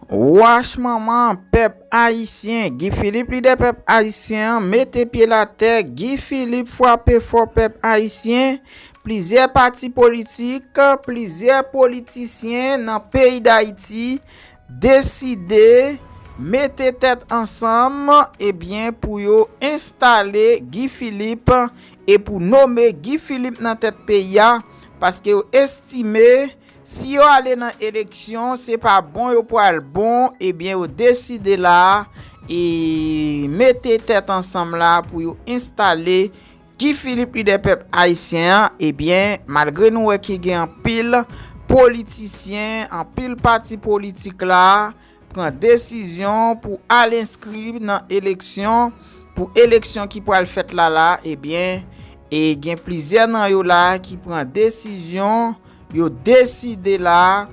Wesh maman, peuple haïtien, Guy Philippe leader peuple haïtien, mettez pied la terre, Guy Philippe frappez fort peuple haïtien, plusieurs partis politiques, plusieurs politiciens dans le pays d'Haïti décidé mettez tête ensemble et bien pour yo installer Guy Philippe et pour nommer Guy Philippe dans tête pays parce que yo estimé si yo allé dans élection, c'est pas bon yo pour aller bon, et bien yo décider là et mettez tête ensemble là pour yo installer Guy Philippe leader peuple haïtien et bien malgré nous qui gen en pile politicien, en pile parti politique là prend décision pour aller inscrire dans élection pour élection qui pour le fait là et bien et gen plusieurs nan yo là qui prend décision yo décidé là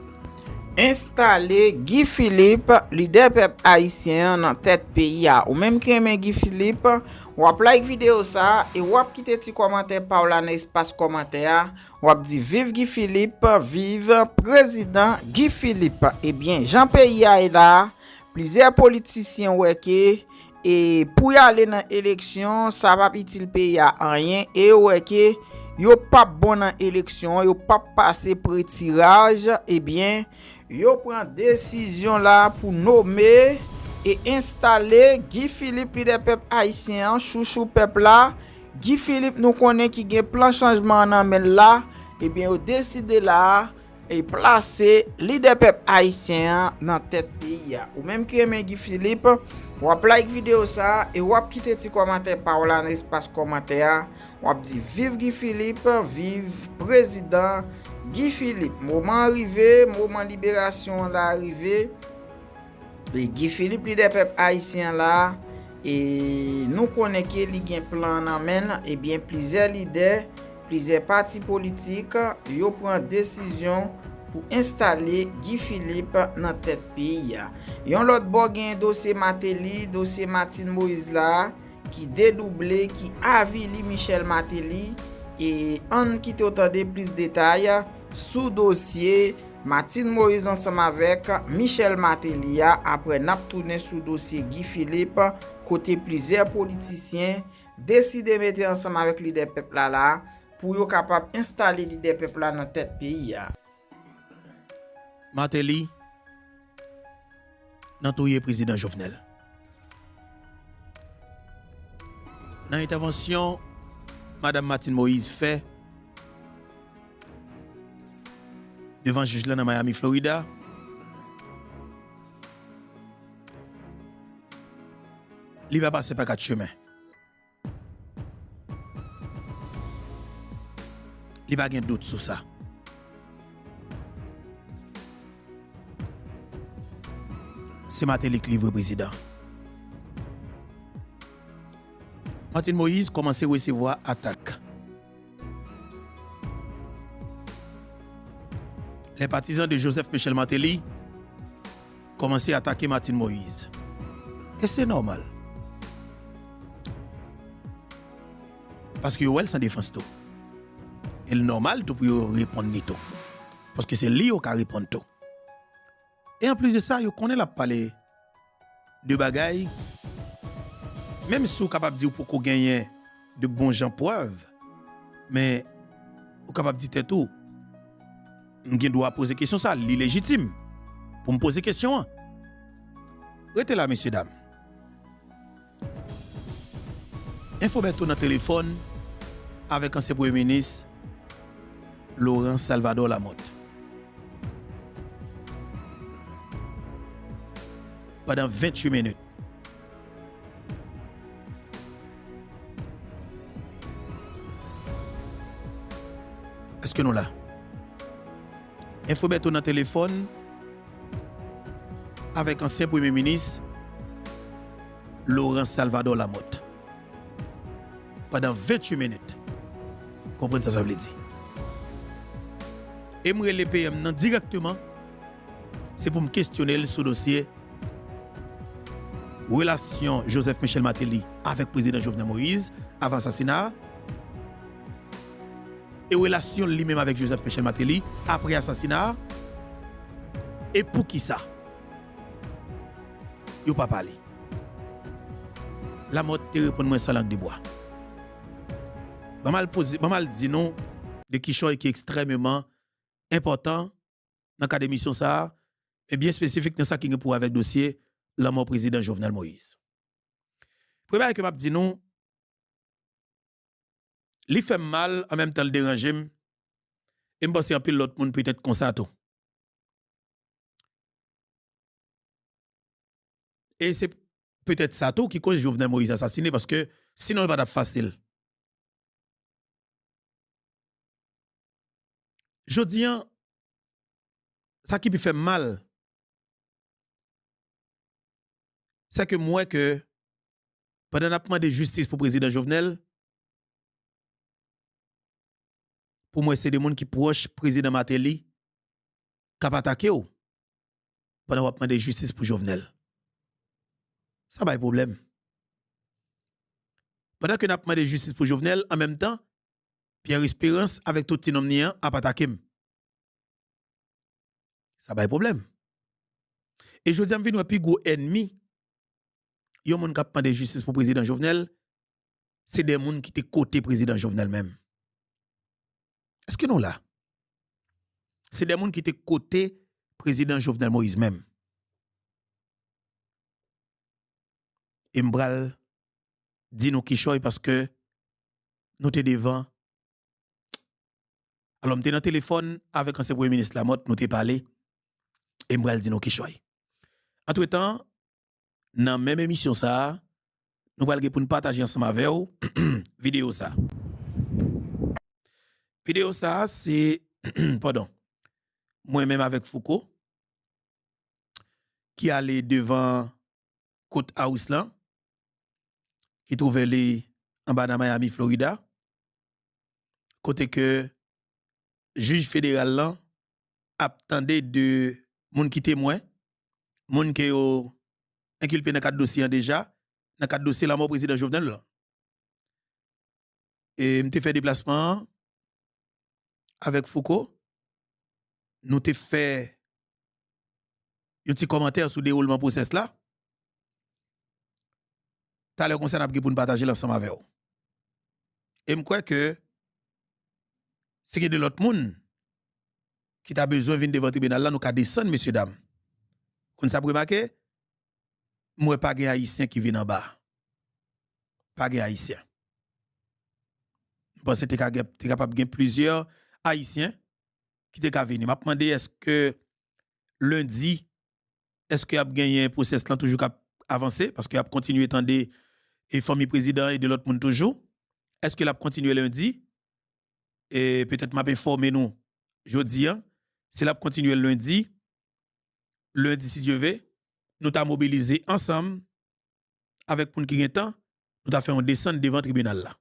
installer Guy Philippe leader peuple haïtien dans tête pays ou même qui aime Guy Philippe ou like vidéo ça et ou quitter petit commentaire par là dans espace commentaire ou dit vive Guy Philippe, vive président Guy Philippe. Et bien Jean pays est là, plusieurs politiciens ouais et pour y aller dans élection ça va utile pays à rien et ouais que yo pas bon dans élection, yo pas passer pour tirage et bien yo prend décision là pour nommer et installer Guy Philippe leader peuple haïtien chouchou peuple là. Guy Philippe nous connaît qui gen plan changement nan men là et bien yo décidé là et placer leader peuple haïtien dans tête pays ou même qui aime Guy Philippe ou like vidéo ça et ou quitter petit commentaire par là dans espace commentaire ou dit vive Guy Philippe, vive président Guy Philippe. Moment arrivé, moment libération là arrivé. Et Guy Philippe leader peuple haïtien là et nous connaissons que li gen plan nan men et bien plusieurs leaders, plusieurs partis politiques yo prend décision pour installer Guy Philippe dans tête pays. Yon l'autre bo gen dossier Martelly, dossier Martine Moïse là qui dédoublé qui avili Michel Martelly et on qui t'entendait plus de détails sous dossier Martine Moïse ensemble avec Michel Martelly après n'a tourné sous dossier Guy Philippe côté plusieurs politiciens décidé mettre ensemble avec leader peuple là pour yo capable installer leader peuple là dans tête pays. Martelly nan touye président Jovenel. Dans l'intervention madame Martine Moïse fait devant juge là dans Miami, Florida. Il va passer par 4 chemins. Il va avoir doute sur ça. C'est Martelly qui livre président. Martine Moïse commence à recevoir attaque. Les partisans de Joseph Michel Martelly commencent à attaquer Martine Moïse. Et c'est normal. Parce que elle s'en défense tout. Et le normal tout pour répondre tout. Parce que c'est lui qui répond tout. Et en plus de ça, vous connaissez la parler de bagaille. Même si vous êtes capable de dire pour qu'on gagne de bons gens preuves, mais vous êtes capable de dire tout. Je dois poser question ça, légitime. Pour me poser question. Restez là, messieurs, dames. Info dans le téléphone avec ancien Premier ministre Laurent Salvador Lamotte. Pendant 28 minutes. Est-ce que nous là? Info dans le téléphone avec ancien Premier ministre Laurent Salvador Lamotte. Pendant 28 minutes. Comprenez ça veut dire. Et moi, les PM directement, c'est pour me questionner sur le dossier relation Joseph Michel Martelly avec le président Jovenel Moïse avant l'assassinat et relation lui-même avec Joseph Michel Martelly après l'assassinat et pour qui ça? yo pas parler. La mort te répond moi sans langue de bois. Pas mal dit non de Kishoy qui est extrêmement important dans le cadre de mission ça et bien spécifique dans ça qui est pour avec dossier la mort président Jovenel Moïse. Premier que m'a dit non, li fait mal en même temps le déranger et me pense en pile l'autre monde peut-être comme ça tout. Et c'est peut-être ça tout qui cause Jovenel Moïse assassiné parce que sinon il va être facile. Je dis ça qui peut faire mal c'est que moi que pendant n'a demandé justice pour président Jovenel pour moi c'est des gens qui proches président Matéli qui a attaqué ou pendant n'a demandé justice pour Jovenel. Ça pas de problème. Pendant que n'a demandé justice pour Jovenel en même temps Pierre Espérance avec tout petit nom a attaqué. Ça pas de problème. Et je dis à venir plus gros ennemi yon moun k'ap demandé justice pour président Jovenel, c'est des moun qui étaient côté président Jovenel même. Est-ce que non là? C'est des moun qui étaient côté président Jovenel Moïse même. Et m'bral dit nous Kishoy parce que nous t'es devant. Alors m'te dans téléphone avec ancien premier ministre Lamotte, nous t'ai parlé et m'bral dit nous Kishoy. Entre-temps, dans même émission ça, nous allons pour nous partager ensemble avec vous vidéo ça. Vidéo ça c'est pardon. Moi-même avec Foucault qui allait devant Côte House là qui trouvait les en bas de Miami Florida côté que juge fédéral là attendait de monde qui témoin monde qui ont inculpé dans quatre dossiers déjà dans quatre dossiers la mort président Jovenel là. Et m'te fait déplacement avec Foucault nous t'ai fait un petit commentaire sur le déroulement process là. T'as le conseil pour nous partager l'ensemble avec vous. Et je crois que c'est de l'autre monde qui a besoin de venir devant le tribunal là, nous avons descendre, messieurs, dames. Vous avez remarqué? Moi, pas de haïtien qui vient en bas. Pas de haïtien. Je pense que tu es capable de gagner plusieurs haïtiens qui te venir. Je me demande est-ce que lundi, est-ce qu'il y a gagné un process là toujours avancé parce qu'il a continué à attendre et famille président et de l'autre monde toujours. Est-ce qu'il a continué lundi? Et peut-être m'a informé nous jeudi, si il a continué lundi si Dieu veut, nous t'a mobilisé ensemble avec pour qui temps, nous t'a fait un descente devant le tribunal là.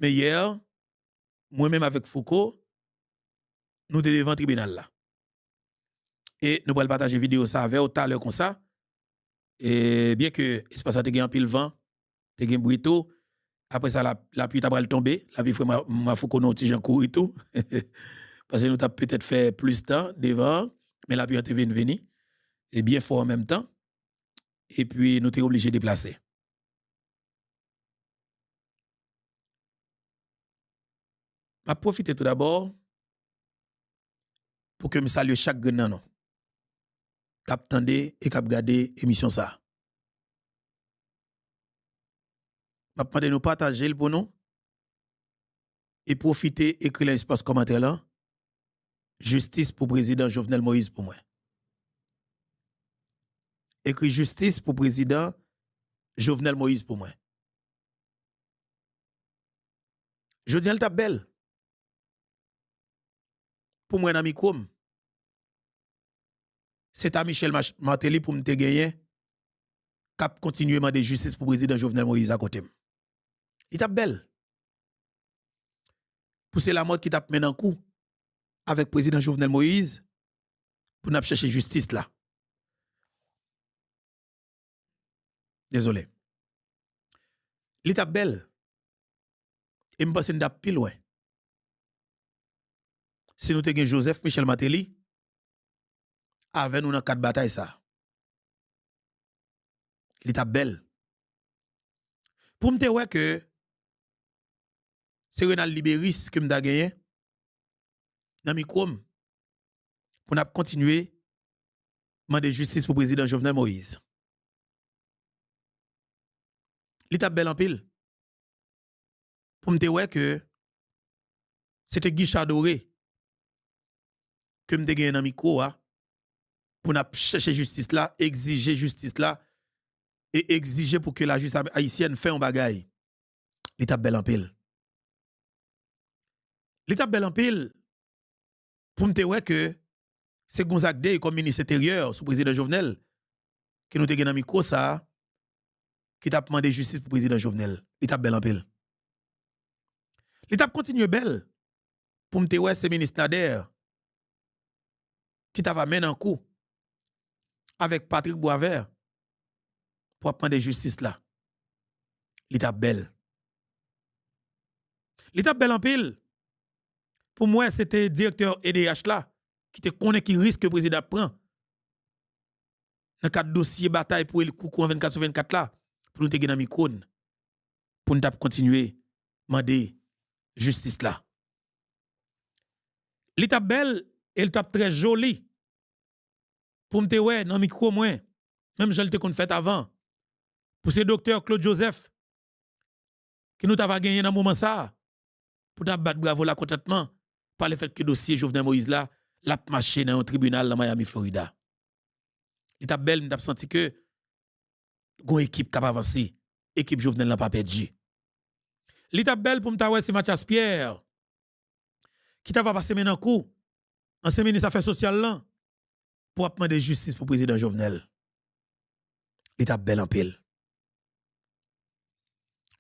Mais hier, moi-même avec Foucault, nous sommes devant le tribunal là. Et nous allons partager vidéo ça avec vous tout à l'heure comme ça. Et bien que l'espace a été en pile vent, te gen brito, après ça la pluie t'a pral tomber, la pluie ma Foucault non petit Jean court et tout. Parce que nous t'a peut-être fait plus de temps devant, mais la pluie a été venue et bien fort en même temps. Et puis nous t'es obligé de déplacer. Je profite tout d'abord pour que je salue chaque grand qui attendait et qui a regardé l'émission ça. Je vais demander nous partager pour nous et profiter écrire l'espace commentaire là. Justice pour président Jovenel Moïse pour moi. Écrit justice pour président Jovenel Moïse pour moi. Je dis elle t'a belle. Pour moi, ami comme c'est à Michel Martelly pour me te gagner cap continuer à demander justice pour président Jovenel Moïse à côté. Il t'a belle. Pousser la mort qui t'a mené en coup avec président Jovenel Moïse pour nous chercher justice là. Désolé. Il t'a belle. Et me pense n'a pile loin. Si nous te gen Joseph Michel Martelly avec nous dans quatre batailles ça. L'état belle. Pour me dire que c'est Renal Libéris que m'da gagné dans micro pour n'a continuer demander justice pour le président Jovenel Moïse. L'état belle en pile. Pour me dire que c'était Guy Chadoré que m'da gagné dans micro pour n'a chercher justice là, exiger justice là et exiger pour que la justice haïtienne fait un bagay. L'état belle en pile. L'état belle en pile pour me dire que c'est Gonzague Dey comme ministre intérieur sous président Jovenel qui nous te dans micro ça qui t'a demandé justice pour président Jovenel. L'état belle en pile. L'état continue belle pour me dire c'est ministre Nader qui t'a mené en coup avec Patrick Boisvert pour prendre justice là. L'état belle. L'état belle en pile. Pour moi, c'était directeur EDH là qui te connaît qui risque que le président prend dans le cadre dossier bataille pour le coucou en 24/24 là pour nous te dans micro pour nous continuer demander justice là. L'état belle, elle tape très jolie pour me dire dans micro moins même je l'ai fait avant pour ce docteur Claude Joseph qui nous t'a gagné dans moment ça pour battre bravo la contentement par le fait que le dossier Jovenel Moïse là l'a marché dans un tribunal dans Miami Florida. L'état belle nous t'a senti que gon équipe capable avancer, équipe Jovenel n'a pas perdu. L'état belle pour me c'est Mathias Pierre qui t'a passé maintenant coup ancien ministre des Affaires sociales là pour demander justice pour le président Jovenel. L'état belle en pile.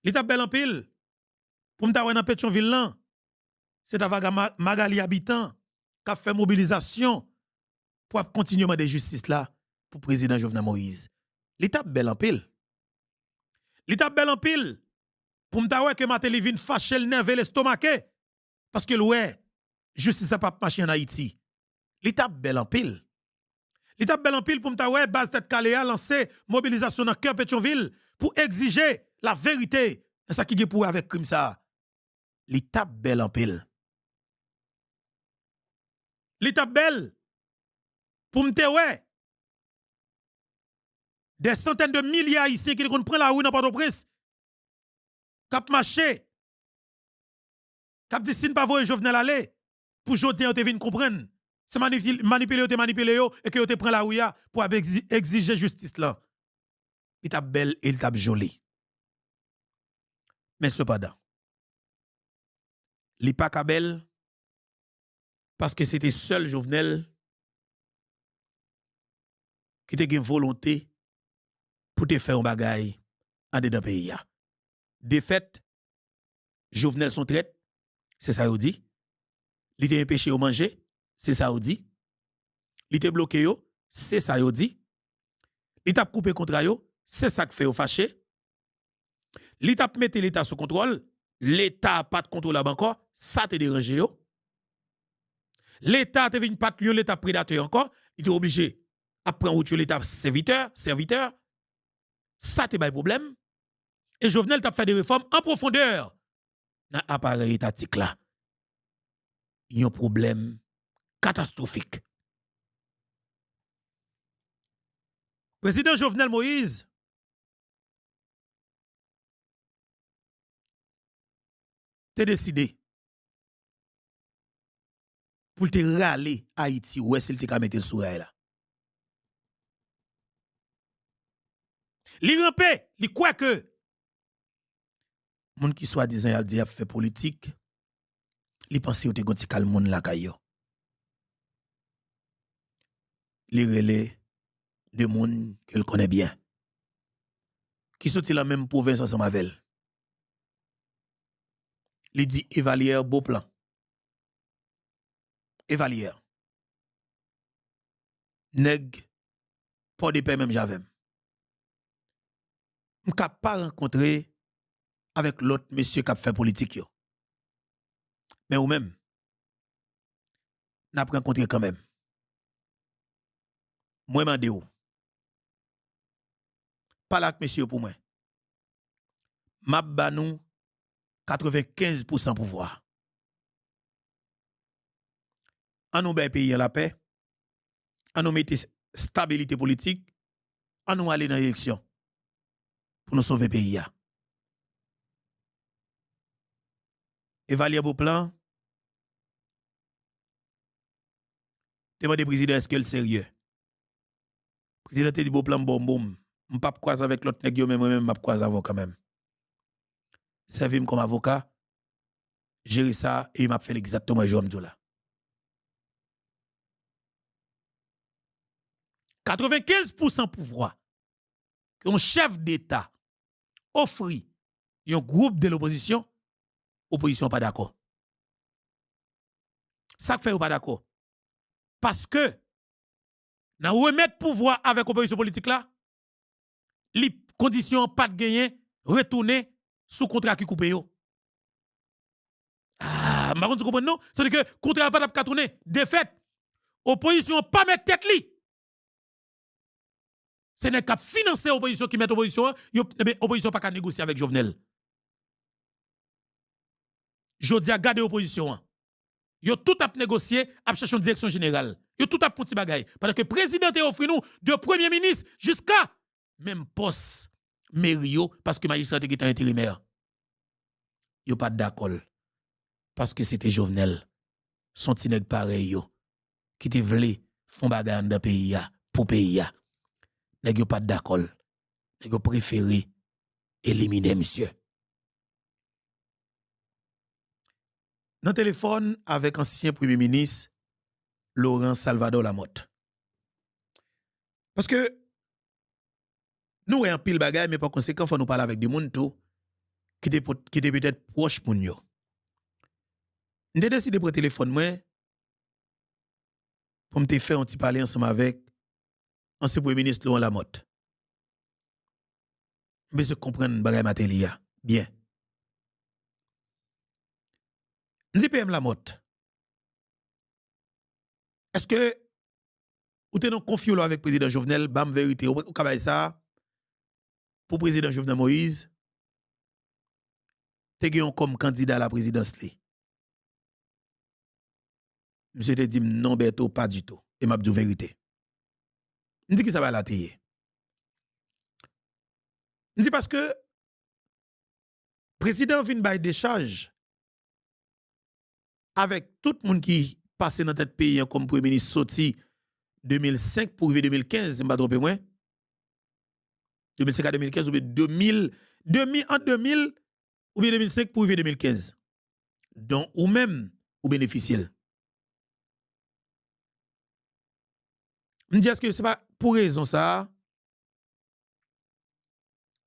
L'état belle en pile. Pour m'ta dans Pétionville là, c'est ta Magali habitant qui a fait mobilisation pour continuer à demander justice là pour le président Jovenel Moïse. L'état belle en pile. L'état belle en pile. Pour m'ta que Matéli vin fâcher le nerf et l'estomaqué parce que ouais, justice a pas marché en Haïti. L'état belle en pile. L'état belle en pile pour m'ta base tête calé a lancé mobilisation dans cœur Pétionville pour exiger la vérité. C'est ça qui est pour avec crime ça. L'état belle en pile. L'état belle pour m'te des centaines de milliers ici qui prennent la rue dans Port-au-Prince. Cap marché. Cap dit si ne pas voir Jovenel aller pour jodi on te vinn comprendre. C'est manipuler et que te prend la rue pour exiger justice là. L'état belle et l'état jolie. Mais cependant, li pas kabel parce que c'était seul Jovenel qui te gen volonté pour te faire un bagay en dedans pays. De fait, Jovenel son traite, c'est ça ou dit. Li te empêché au manger, c'est ça ou dit. Li te bloqué yo, c'est ça ou dit. Li t'a coupé contrat yo, c'est ça qui fait au fâché. Li t'a mette l'État sous contrôle, l'État pas de contrôle encore, ça te dérange yo. L'État te vient pas de l'État prédateur encore, il est obligé à prendre l'État serviteur, ça te bail problème. Et Jovenel t'a fait des réformes en profondeur dans l'appareil étatique là. Il y a un problème catastrophique. Président Jovenel Moïse t'es décidé pour te râler Haïti ou est-ce qu'il te mettre le sourire là. Li rampé, li quoi que moun qui soi-disant a dit a fait politique, li pense ou te gonti kal moun la kayo. Li relé de moun qu'elle connaît bien. Qui sont la même province ensemble avec elle. Li dit Evalière beau plan. Evalière. Nèg pas de paix même j'avais. M'ka pas rencontré avec l'autre monsieur qui a fait politique yo. Mais ou même n'a pas rencontré quand même. Moi mande ou. Pas là, monsieur, pour moi. M'a ba nous 95% pouvoir. En nous bay pays en la paix, en nous mettre stabilité politique, en nous aller dans l'élection pour nous sauver le pays. Évaluer vos plans. Demandez au président est-ce qu'il est sérieux. Le président te dit beau plan bon boum. Je ne pas croiser avec l'autre nèg yo, mais moi-même je croiser avec quand même. Servir comme avocat, gérer ça et il m'a fait exactement ce que je là. 95% pouvoir qu'un chef d'État offre un groupe de l'opposition, opposition pas d'accord. Ça fait ou pas d'accord? Parce que dans remettre pouvoir avec l'opposition politique là, les conditions pas de gagner, retourner sous contrat qui coupe yo. Ah, par contre, tu comprends non? C'est-à-dire que contrat pas de tourner, de fait, opposition pas mettre tête li. Ce n'est qu'à financer l'opposition qui met l'opposition, l'opposition pas qu'à négocier avec Jovenel. Jodi a gardé l'opposition. Yo tout a négocié, a cherché une direction générale. Yo tout a petit bagay. Parce que le président a offert nous de premier ministre jusqu'à même poste mairie parce que magistrat était intérimaire. Yo pas d'accord. Parce que c'était Jovenel. Son petit nèg pareil yo qui te vle font bagay dans pays pour pays. Nèg yo pas d'accord. Nèg yo préféré éliminer monsieur. Dans le téléphone avec ancien premier ministre Laurent Salvador Lamotte. Parce que nous avons un pile bagay, mais par conséquent, il faut nous parler avec des gens qui étaient peut-être proches pour nous. J'ai décidé de prendre le téléphone pour me faire un petit parler ensemble avec ancien premier ministre Laurent Lamotte. Mais je comprends le bagay Matélia. Bien. Ndi PM Lamotte. Est-ce que ou t'es non confiant avec le président Jovenel, bam vérité, ou kabay ça pour président Jovenel Moïse, te gen comme candidat à la présidence li. Monsieur te dit non Berto pas du tout et m'a dit vérité. M'di qui ça va la teye. M'di parce que président vient bay décharge avec tout le monde qui passe dans tête pays comme premier ministre sorti 2005 pour arriver 2015, m'pa tromper moi. 2005 à 2015 ou bien 2000 en 2000 ou bien 2005 pour arriver 2015. Donc ou même ou bénéficier. M'di est-ce que c'est pas pour raison ça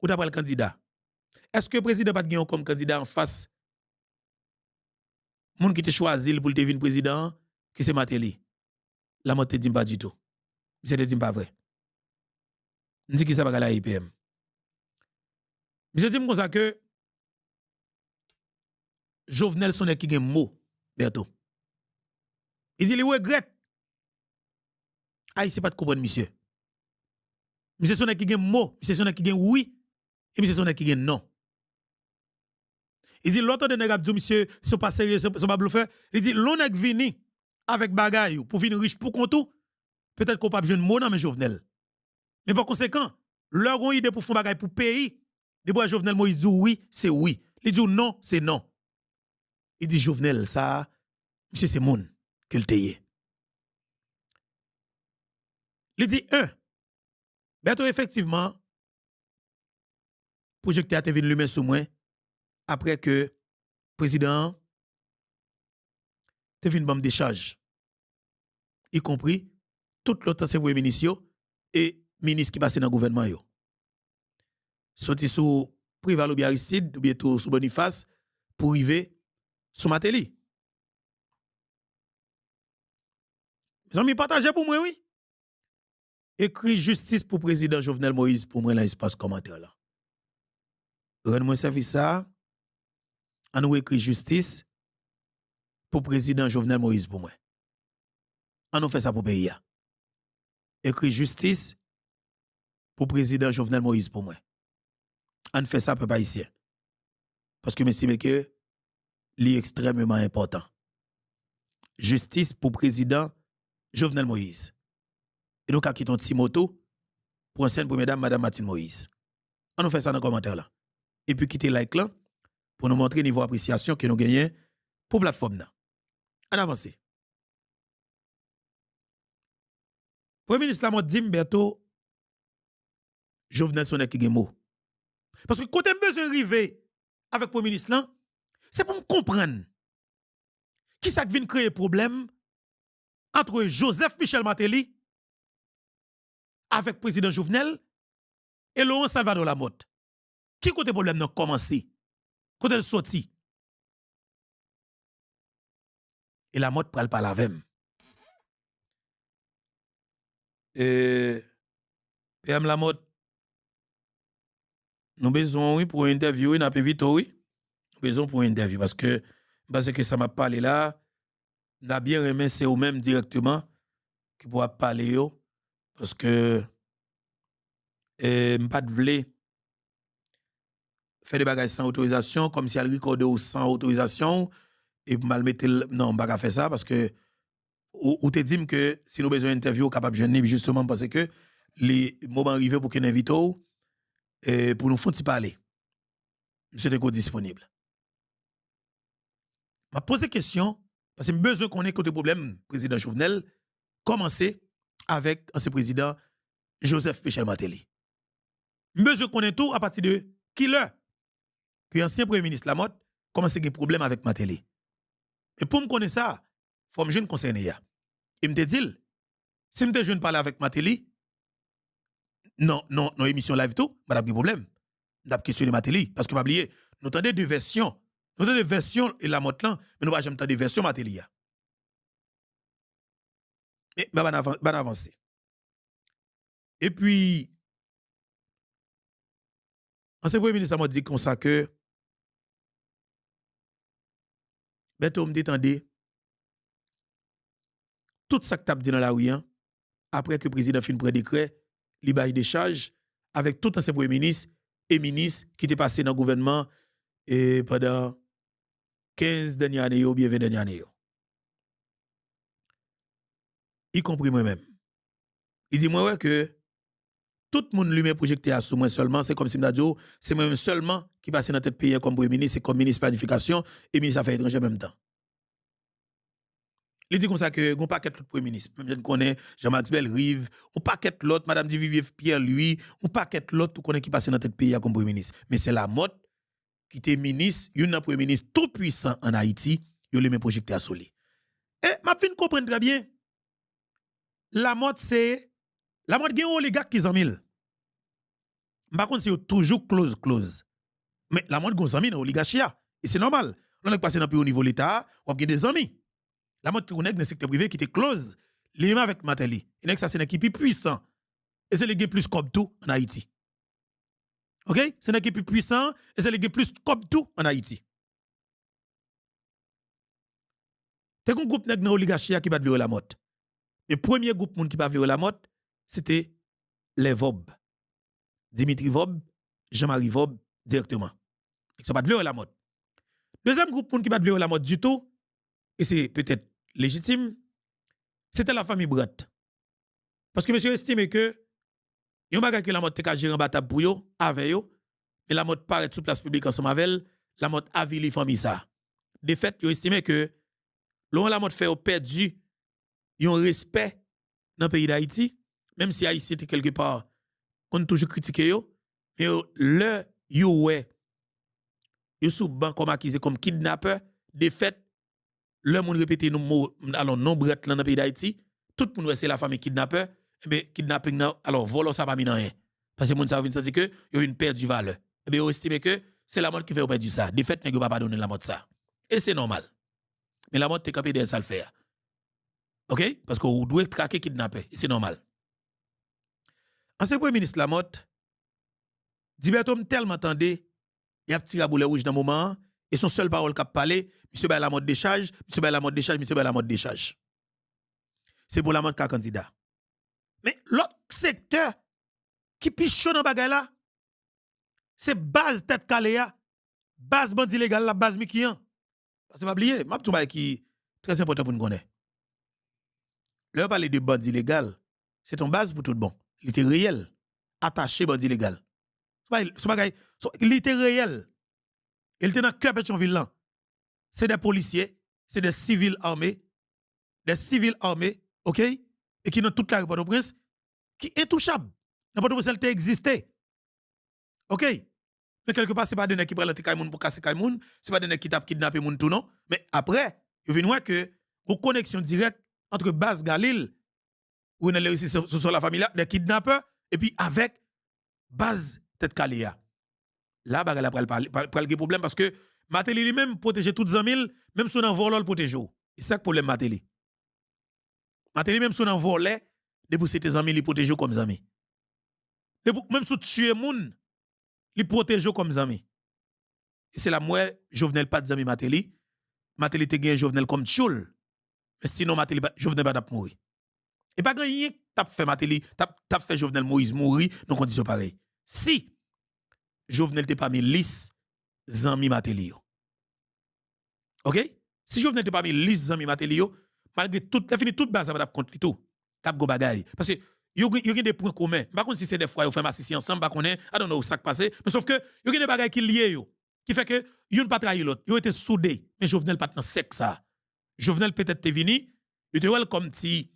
ou d'après le candidat? Est-ce que le président pas gagné comme candidat en face moun qui te choisi pour te venir président qui c'est Matéli? La motte te dit pas du tout. C'est te dit pas vrai. M'di qui ça pas la IPM. Je dis comme ça que Jovenel son qui gen mot Berto. Il dit il regrette. C'est pas de comprendre monsieur. Monsieur son qui gen mot, monsieur son qui gen oui et monsieur son qui gen non. Il dit l'autre de nèg dit monsieur sont pas sérieux, sont pas bluffeur. Il dit l'on nèg vini avec bagay pour venir riche pour compte peut-être qu'on pas besoin de mot dans mes Jovenel. Mais par conséquent, leur ont idée pour faire bagay pour pays, de bois Jovenel Moïse dit oui, c'est oui. Il dit non, c'est non. Il dit Jovenel ça monsieur c'est moun que le teye. Il dit Berto effectivement projecté à TV lumière sur moi après que président te vinn bam décharge y compris tout l'autre ancien premier ministre et ministre qui passait dans le gouvernement yo. Sorti sous Prival ou bien Aristide ou bientôt sous Boniface pour arriver sous Matéli. Mes amis partagez pour moi oui. Écrit justice pour président Jovenel Moïse pour moi dans l'espace commentaire là. Rends-moi service ça. On nous écrit justice pour président Jovenel Moïse pour moi. On nous fait ça pour pays. Écrit justice pour président Jovenel Moïse pour moi. On fait ça, peuple haïtien. Parce que m'estime que c'est extrêmement important. Justice pour président Jovenel Moïse. Et nous, quittons Timoto pour ancienne première dame, Madame Martine Moïse. On nous fait ça dans le commentaire là. Et puis quitter like là pour nous montrer le niveau d'appréciation que nous gagnons pour la plateforme là. On avance. Premier ministre la m'a dit bientôt Jovenel son qui gen mot. Parce que quand on besoin arriver avec premier ministre là, c'est pour me comprendre qui ça vient créer problème entre Joseph Michel Martelly avec président Jovenel et Laurent Salvador Lamotte. Qui côté problème n'a commencé? Côté le sorti. Et Lamotte pral pas la même. PM Lamotte, nous besoin oui pour une interview, n'a pas vite oui. Nous besoin pour une interview parce que ça m'a parlé là, n'a bien aimé c'est au même directement qui pourra parler yo parce que m'pas de vle faire des bagages sans autorisation comme si elle recorde ou sans autorisation et mal mettre non pas faire ça parce que ou te dit que si nous besoin d'interview capable jeune justement parce que les moments arrivés pour qu'on invite et pour nous faire parler. Monsieur Deco disponible. M'a posé question parce que j'ai besoin qu'on ait côté problème président Jovenel commencer avec ancien président Joseph Michel Martelly. Besoin qu'on ait tout à partir de qui l'heure que ancien premier ministre Lamotte commence à avoir des problèmes avec Martelly. Et pour me connaître ça, faut me jeune concerné ya. Et me dit si me jeune parler avec Martelly non émission live tout, madame des problèmes. N'a questionné Martelly parce que pas oublier, nous entendons deux versions. Nous entendons des versions et Lamotte là, mais nous pas jamais entendre des versions Martelly ya. Et ben avancer. Et puis ancien premier ministre m'a dit comme ça que Beto me détendait tout ça que tu as dit dans la rue après que le président fin prend décret, li bail des charges avec tout ancien premier ministre et ministre qui étaient passé dans le gouvernement et pendant 15 dernières années ou bien 20 dernières années. Y compris moi-même. Il dit moi que tout le monde lui-même projecté à sous moi seulement, c'est comme si m'a dit c'est moi-même seulement qui passe dans tête pays comme premier ministre, c'est comme ministre planification et ministre affaires étrangères en même temps. Il dit comme ça que gon paquet l'autre premier ministre, même je connais Jean-Max Belrive, on paquet l'autre madame Divivier Pierre lui, on paquet l'autre tout connaît qui passe dans tête pays comme premier ministre, mais c'est Lamotte qui était ministre, un premier ministre tout puissant en Haïti, il lui même projecté à soli. Et m'a fin comprendre très bien. Lamotte gen oligarque qui zamil. Par contre c'est toujours close. Mais Lamotte gon zami dans oligarchie et c'est normal. On est passé dans pays au niveau l'état, on a des amis. Lamotte qui connaît dans le secteur privé qui était close, lui-même avec Martelly. Il ça c'est une équipe puissant. Et c'est les plus comme tout en Haïti. OK? C'est une équipe puissant et c'est les plus comme tout en Haïti. T'es un groupe dans oligarchie qui va virer Lamotte. Le premier groupe qui va virer Lamotte, c'était les Vob. Dimitri Vob, Jean-Marie Vob directement. Ça va virer Lamotte. Deuxième groupe qui va virer Lamotte du tout, et c'est peut-être légitime, c'était la famille Brett. Parce que monsieur estime que yon bagay que Lamotte te ka gérer en bataille pour yo, avec yo, mais Lamotte paraît sous place publique ensemble avec Lamotte avili famille ça. De fait, yo estime que Laurent Lamotte fait perdu yon respect dans le pays d'Haïti, même si Haïti était quelque part, on toujours critiqué yo, mais le yo ouais, yo sous ban comme accusé comme kidnappeur, de fait, le monde répété nos mots, alors non bret dans le pays d'Haïti, tout le monde c'est la famille kidnappeur, mais kidnapping alors voler ça pas mis rien. Parce que monde ça veut dire que yo une perte du valeur. Mais yo estime que c'est la mode qui fait perdre ça. De fait, nèg pas donner la mode ça. Et c'est normal. Mais la mode te capé de ça le faire. OK? Parce que vous doit traquer kidnapper, c'est normal. Ancien premier ministre Lamotte Diberto tellement tendé, il y a petit boulet rouge dans le moment et son seul parole qui a parlé, monsieur ba la mode décharge, monsieur ba la mode décharge, monsieur ba la mode décharge. C'est pour la mode qu'a candidat. Mais l'autre secteur qui pichon dans bagay là, c'est base tête caléa, base bandit légal la base mikian. Parce que m'a oublié, m'a tout qui très important pour nous connaître. Là, parler de bandit légal, c'est ton base pour tout bon. Il était réel, attaché bandit légal. Il était réel. Il était dans le cœur de Pétionville là. C'est des policiers, c'est des civils armés, OK? Et qui dans toute la Port-au-Prince, qui est intouchable. Dans Port-au-Prince, elle existé. OK? Mais quelque part, ce n'est pas des gens qui prennent le moun pour casser les moun, ce n'est pas des gens qui tapent kidnapper moun tout non. Mais après, vous venez voir que une connexion directe entre base Galil, où on a réussi sur la famille, des kidnappeurs, et puis avec base tête Kalia. Là, il y a un problème parce que Matéli lui-même protège toutes les amis, même si on en vole, le protège. C'est ça le problème, Matéli. Matéli, même si on en vole, depuis ses amis, il protège comme amis. Même si tu tues les gens, il protège comme amis. Et c'est là, moi, Jovenel pas des amis Matéli. Matéli te gagne Jovenel comme tchoul. Mais sinon, Matéli, Jovenel pas mourir. Et pas rien t'as fait Matéli, t'as fait Jovenel Moïse mourir dans conditions pareilles. Si Jovenel t'es pas mis lisse, zami Matéli. OK? Si Jovenel t'es pas mis lisse, zami Matéli, malgré tout, t'as fini toute base, ça va contre tout. T'as go bagay. Parce que y a des points communs. Par contre, si c'est des fois, vous faites massissi ensemble, par contre, I don't know ça qui passe. Mais sauf que y a des bagages qui liés, qui fait que yon pas trahi l'autre. Yo été soudés. Mais Jovenel pas dans sec ça. Jovenel peut-être t'es venu, il te voit comme ti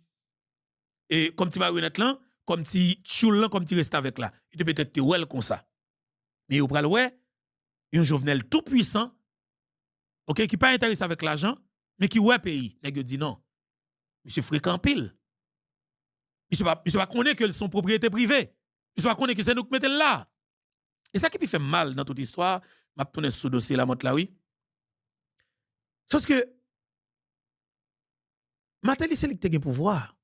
marionnette là, comme ti choul là, comme ti reste avec là. Il te peut-être te well comme ça. Mais au pral ouais, un Jovenel tout puissant, OK, qui pas intéressé avec l'argent, mais qui ouais pays. Nèg dit non. Monsieur fréquent pile. Monsieur pas connaît que son propriété privée. Monsieur pas connaît que c'est nous qui mettons là. Et ça qui fait mal dans toute histoire, m'a tourné sous dossier la montre là oui. Sauf que Matéli c'est lui qui a pouvoir.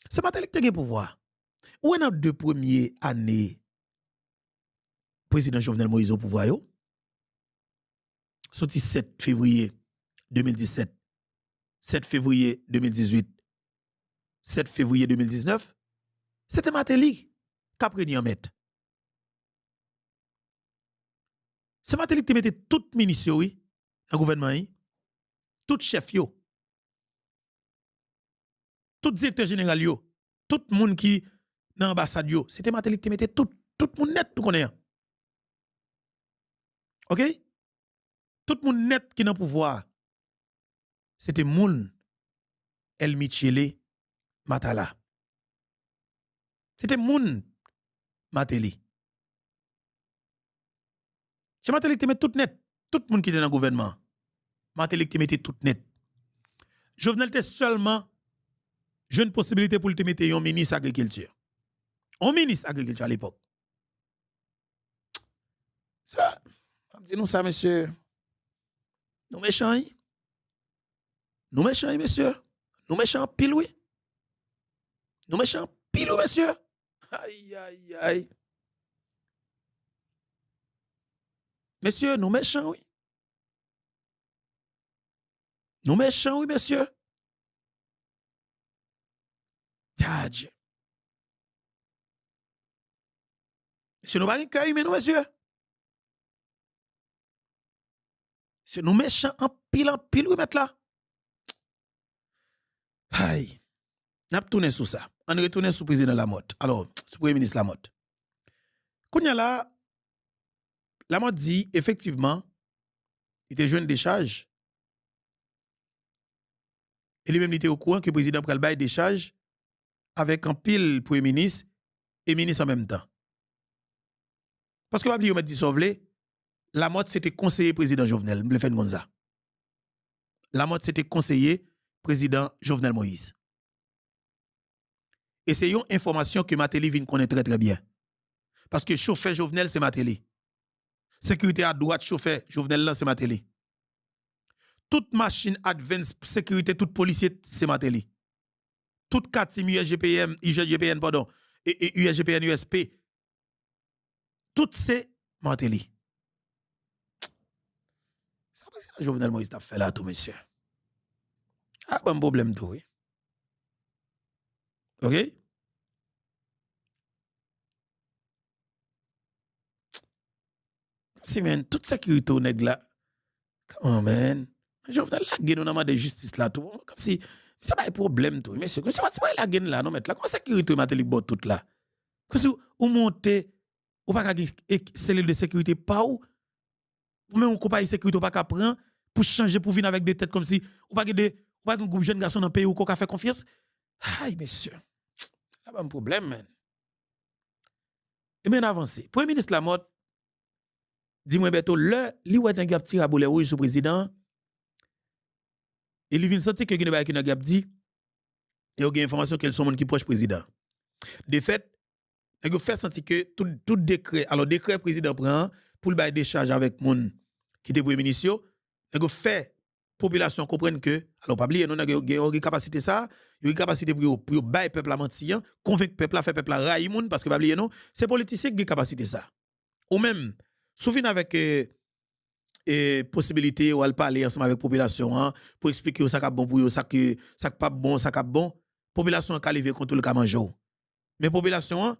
C'est Matéli qui a pouvoir. Ou dans deux premières années président Jovenel Moïse au pouvoir yo. Sorti 7 février 2017, 7 février 2018, 7 février 2019, c'était Matéli qui a pris en mettre. C'est Matéli qui mettait tout ministre oui, dans le gouvernement, tout chef yo, tout directeur général yo, tout le monde qui dans l'ambassade yo, c'était Matéli qui mettait tout le monde net tout connaît. OK? Tout le monde net qui dans le pouvoir, c'était moun El Michele Matala. C'était moun Matéli. C'est Matéli qui met tout net. Tout le monde qui était dans le gouvernement. Matéli qui mettait tout net. Jovenel était seulement jeune possibilité pour te mettre un ministre agriculture. Un ministre agriculture à l'époque. Ça, dis-nous ça, monsieur. Nous méchants, hein? Nous méchants, monsieur. Nous méchants pile, oui. Nous méchants pile, monsieur. Aïe, aïe, aïe. Monsieur, nous méchants, oui. Nous méchants, oui, monsieur. Tadj. Monsieur, nous pas un mais nous, monsieur. Monsieur, nous méchants en pile, oui, mettre là. Aïe. N'a pas tourné sous ça. On retourne sous président Lamotte. Alors, sous premier ministre Lamotte. Kounya là, Lamotte dit, effectivement, il était jeune de charge. Et lui-même, il était au courant que le président pral bail des charges avec un pile premier ministre et ministre en même temps. Parce que l'abli m'a dit sauvelé, Lamotte c'était conseiller président Jovenel, le fait Gonza. Lamotte c'était conseiller président Jovenel Moïse. Et c'est une information que Matéli vient connaître très très bien. Parce que chauffeur Jovenel, c'est Matéli. Sécurité à droite, chauffeur Jovenel, là, c'est Matéli. Toute machine advance sécurité, tout policier, c'est Matéli. Toute 4 team USGPN, pardon, et USGPN USP, tout c'est Matéli. Ça parce que Jovenel Moïse t'a fait là, tout, monsieur. Ah, bon problème, tout, oui. OK? Si, man, toute sécurité au nèg là. Come on, man. Je vais la gueule, on a de justice là, tout. Comme si, c'est pas un problème, tout. Mais c'est pas la gueule là, non, mais là, comment sécurité, matéli bot tout là? Comme si, ou monter, ou pas qu'à cellule de sécurité, pas ou même on compagnie sécurité, ou pas qu'à prendre pour changer, pour venir avec des têtes comme si, ou pas qu'un groupe jeune garçon dans le pays ou qu'on fait confiance. Aïe, monsieur. Là, pas un problème, man. Et bien avancé. Premier ministre Lamotte, dis-moi, Beto, li wè nan gap tire à boulet rouge sous président, et li vin senti que gen ba ki nan gap di, et yon gen information qu'elle sont monde qui proche président. De fait, nèg fait senti que tout décret, alors décret président prend pour le bail décharge avec moun qui était premier ministre, nèg fait population comprendre que alors pas oublier non nèg yon capacité ça, yon capacité pour bail peuple à mentir, convaincre peuple à faire peuple à railler moun parce que pas oublier non, c'est politicien qui capacité ça. Ou même souvenez avec possibilité ou al parler ensemble avec population hein, pour expliquer ça qui bon pour eux, ça qui pas bon, ça qui bon, population a lever contre le kamanjo. Mais population hein,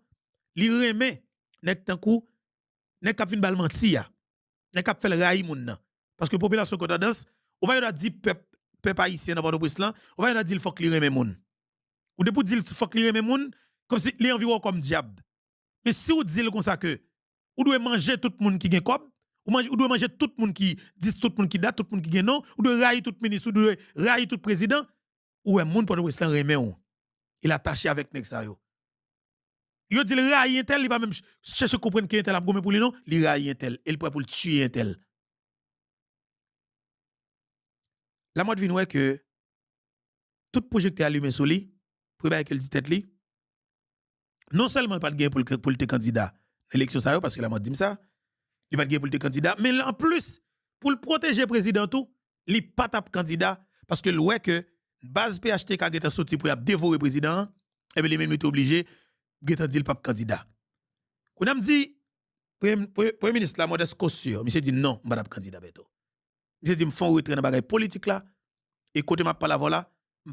li remet nek tan kou nek k'ap vinn bal menti ya. Nek k'ap fait raï moun nan. Parce que population ko tendance, ou va yon di peuple haïtien dans Port-au-Prince là, ou va yon di il faut que li remet moun. Ou de pour dire il faut que li remet moun comme si li environ comme diable. Mais si ou dit comme ça que ou doit manger tout le monde qui gen kob, ou doit manger tout le monde qui dit tout le monde qui date, tout le monde qui gen non, ou doit railler tout ministre, ou doit railler tout président, ou un monde Port-au-Prince là remet ou. Il attaché avec nek sa yo. Yo dit le railler tel, il va même chercher comprendre qui est tel a gommé pour lui non, il railler tel, il prêt pour le tuer tel. La mode vinn ouais que tout projecteur allumé sur lui, pour ba qu'elle dit tête li. Non seulement pas de gain pour le candidat l'élection ça parce que la mode dit ça, il pas de gain pour le candidat, mais en plus pour le protéger président tout, il pas tap candidat parce que ouais que base PHTK qui est sorti pour dévorer président, et bien les mêmes étaient obligés de dire le pape candidat. Quand on dit premier ministre la modeste caution, monsieur dit non, madame candidat beto. Monsieur dit me font retrait dans bagaille politique là et côté m'a pas la voilà,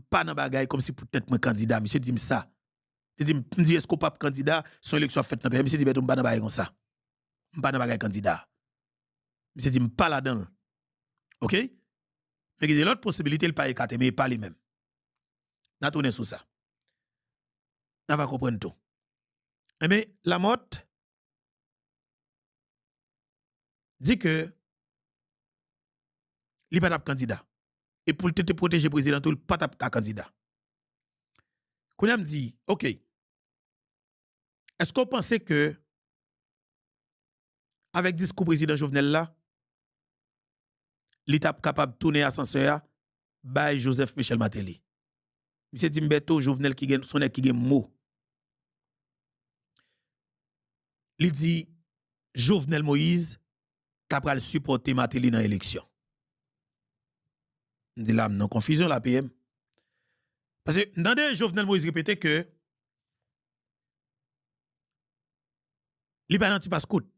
pas dans bagaille comme si peut-être moi candidat, monsieur dit ça. Il dit est-ce qu'on pape candidat son élection faite dans pays, monsieur dit beto m'pas dans bagaille comme ça. M'pas dans bagaille candidat. Monsieur dit m'pas là-dedans. OK? Mais il y a l'autre possibilité il pas écarté mais pas les mêmes. N'a tourné sur ça. On va comprendre tout. Eh bien, la motte dit que il pas candidat. Et pour te protéger le président, il pas ta candidat. Quand on me dit, OK, est-ce qu'on pensait que avec le discours président Jovenel là, l'État capable de tourner ascenseur by Joseph Michel Martelly? Monsieur Dimbeto Jovenel qui gagne son qui gagne mot. Il dit Jovenel Moïse capable supporter Martelly dans l'élection. Il dit là non confusion la PM. Parce que dans des Jovenel Moïse répétait que il pas anti passe-coute.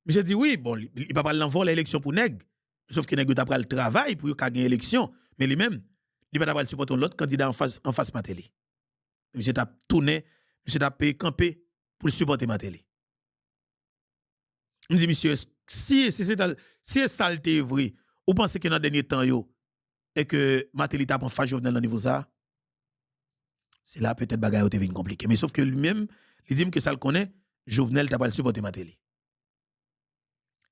Monsieur dit oui, bon, il pas parler d'envoi l'élection pour nèg, sauf que nèg t'a pris le travail pour gagner l'élection, mais lui-même il pas d'avoir supporter l'autre candidat en face Martelly. Monsieur t'a tourné, monsieur t'a payé camper pour supporter Martelly. Je dis monsieur, si c'est saleté vrai, ou pensez que dans dernier temps yo et que Martelly t'a pas face Jovenel dans niveau ça, c'est là peut-être bagaille ou devient compliqué, mais sauf que lui-même, il dit que ça le connaît, Jovenel t'a pas supporter Martelly.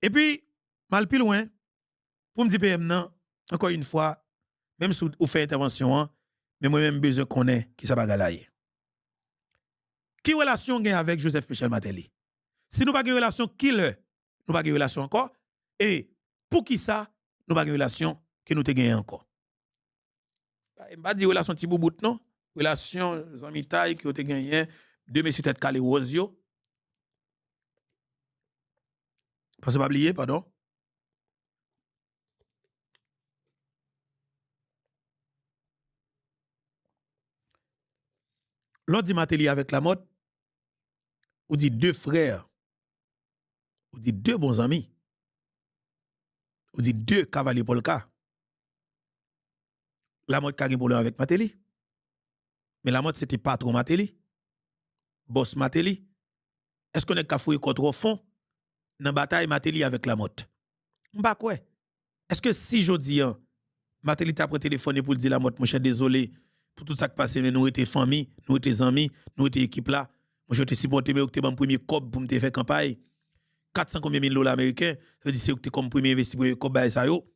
Et puis mal plus loin pour me dire PM non, encore une fois, même si vous faites intervention, mais moi-même besoin connaît qui ça bagaille là. Qui relation gagne avec Joseph Michel Martelly? Si nous pas une relation qui le, nous pas une relation encore et pour qui ça nous pas une relation que nous te gagné encore. Je pas dire relation petit boubout non, relation ami taille que te gagné de monsieur tête calé rosio. Parce que pas oublier pardon. L'autre dit Martelly avec la mode, ou dit deux frères, ou dit deux bons amis, ou dit deux cavaliers polka. La mode qui a problème avec Martelly. Mais la mode c'était patron Martelly, boss Martelly. Est-ce qu'on est qu'à fouiller contre au fond dans bataille Matéli avec la motte. M'pa quoi. Est-ce que si jodi an Matéli t'a pris téléphone pour dire la motte mon cher désolé pour tout ça qui passe mais nous étions famille, nous étions amis, nous étions équipe là. Moi je te supporter mais tu mon premier cob pour me faire campagne 400 combien mille dollars américains, ça veut dire c'est que comme premier investi pour cob bail ça yo.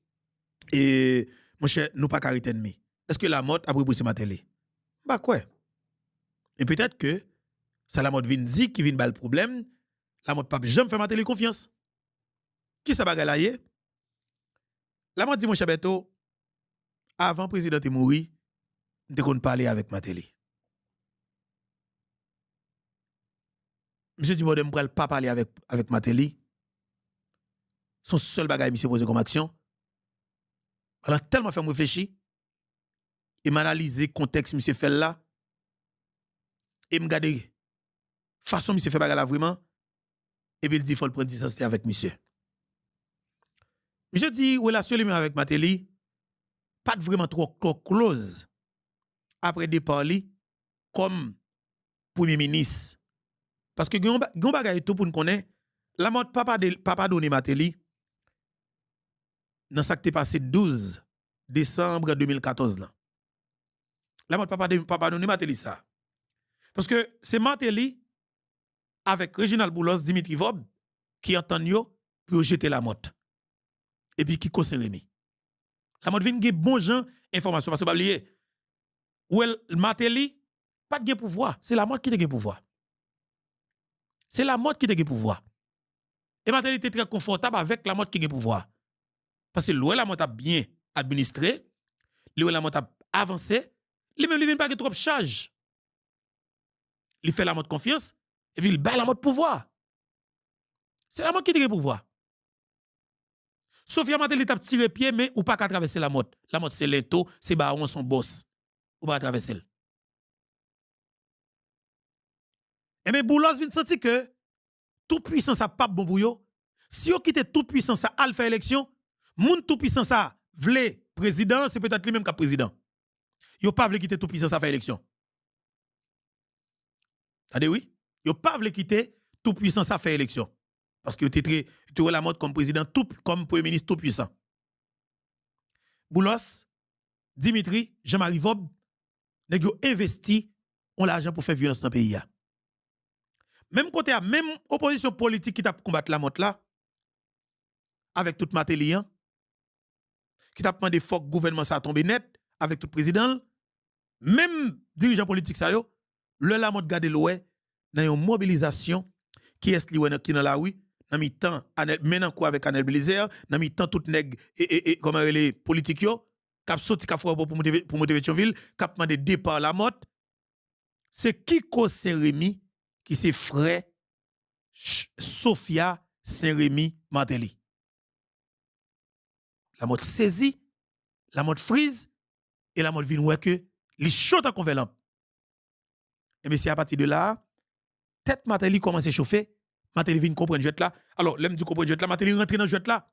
Et mon cher nous pas carité ennemi. Est-ce que la motte a pris pour Matéli? Bah quoi. Et peut-être que ça la motte vient dire qui vient bal problème, la motte pas jamais fait Matéli confiance. Qui ça bagay la yé? La motte dit mon cher Beto, avant le président est mort, nous avons parlé avec Matéli. Monsieur dit, je ne peux pas parler avec Matéli. Son seul bagage, monsieur posé comme action. Alors, tellement fait me réfléchir, et m'analyser le contexte, monsieur fait là, et me garder façon, monsieur fait bagage là vraiment, et puis il dit, il faut le prendre distance avec monsieur. Monsieur dit, relation avec Matéli, pas vraiment trop close après départ comme premier ministre. Parce que gon bagay tout pour nous connaître, la mort papa donné Matéli dans ça qui est passé 12 décembre 2014 là. La mort papa donné Matéli ça. Parce que c'est Matéli avec Reginald Boulos, Dimitri Vob qui entend yo pour jeter la mort. Et puis qui conseille Rémi. La mort vient gen bon gens information parce que pas oublier Matéli pas de pouvoir, c'est la mort qui a pouvoir. C'est la mort qui a pouvoir. Et Matéli était très confortable avec la mort qui a pouvoir. Parce que l'oué la mort a bien administré, l'oué la mort a avancé, lui-même, il ne pas trop de charge. Il fait la mort confiance, et puis il bat la mort pouvoir. C'est la mort qui a pouvoir. Sauf que Matéli t'a tiré pied, mais ou pas qu'à traverser la mort. La mort, c'est l'ento, c'est baron son boss. Ou pas traverser. Et mais Boulos vient sentir que tout puissant ça pas bon pour yo. Si yo quitte tout puissant ça al faire élection, moun tout puissant ça vle président, c'est peut-être lui même qui président. Yo pas vle quitter tout puissant ça faire élection. Tade oui? Yo pas vle quitter tout puissant ça faire élection. Parce que tu la mode comme président comme premier ministre tout puissant. Boulos, Dimitri, Jean-Marie Vob, nèg yo investi on l'argent pour faire violence dans le pays. Même côté, même opposition politique qui t'a combattre la mot là, avec tout Matéli, qui t'a demandé faut que le gouvernement ça tombe net, avec tout président, même dirigeant politique ça yo, le la mot garder l'oué, dans une mobilisation qui est qui dans la rue, dans mi-temps, maintenant quoi avec Anel Blizer, dans mi-temps tout nèg et comment les politiques yo, cap sorti cap pour monter Pétionville, cap demandé départ la mot. C'est Kiko Saint-Rémy qui c'est frère Sophia Saint-Rémy Matéli. La mode saisit, la mode frise, et la mode vient ouais que les chauds en convelant. Et mais c'est à partir de là, tête Matéli commence à chauffer, Matéli vient comprendre jouet là. Alors, l'aime du comprendre jouet là, Matéli rentre dans jouet là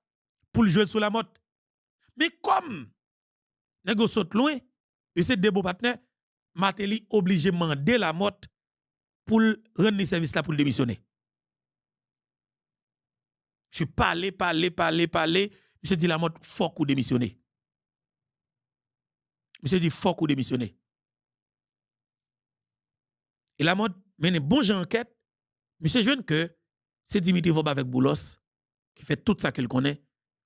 pour le jouer sur la mode. Mais comme négo saute loin, et c'est des beaux partenaires, Matéli obligé de demander la mode pour rendre les services là pour le démissionner. Je parler. Monsieur dit la mode faut qu'on démissionner. Monsieur dit faut qu'on démissionner. Et la mode mène bon genre enquête. Monsieur jeune que c'est Dimitri Vob avec Boulos qui fait tout ça qu'il connaît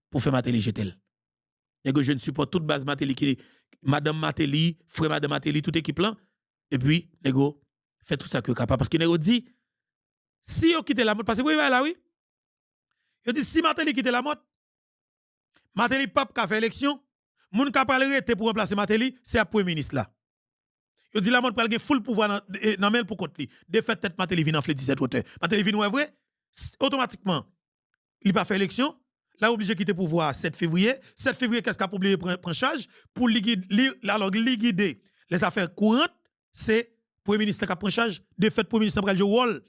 pour faire Matéli jeter. Et que je ne supporte toute base Matéli qui Madame Matéli, frère Madame Matéli, toute équipe là. Et puis, nego fait tout ça que capable. Parce que nego dit, si vous quittez la mode, parce que vous voyez là, oui. Il dit, si Matéli quitte la mode, Matéli pape qui a fait élection, moun ka pral rete pour remplacer Matéli, c'est à premier ministre là. Il dit la mode pral gen full pouvoir dans mail pour compte li. De fait tête Matéli vient en flé 17 hauteur. Matéli vient ouais vrai, automatiquement, il pas fait élection, là obligé quitter pouvoir 7 février. 7 février qu'est-ce qu'a obligé prendre charge pour liquider les affaires courantes, c'est premier ministre qui prend charge. De fait premier ministre pral jouer rôle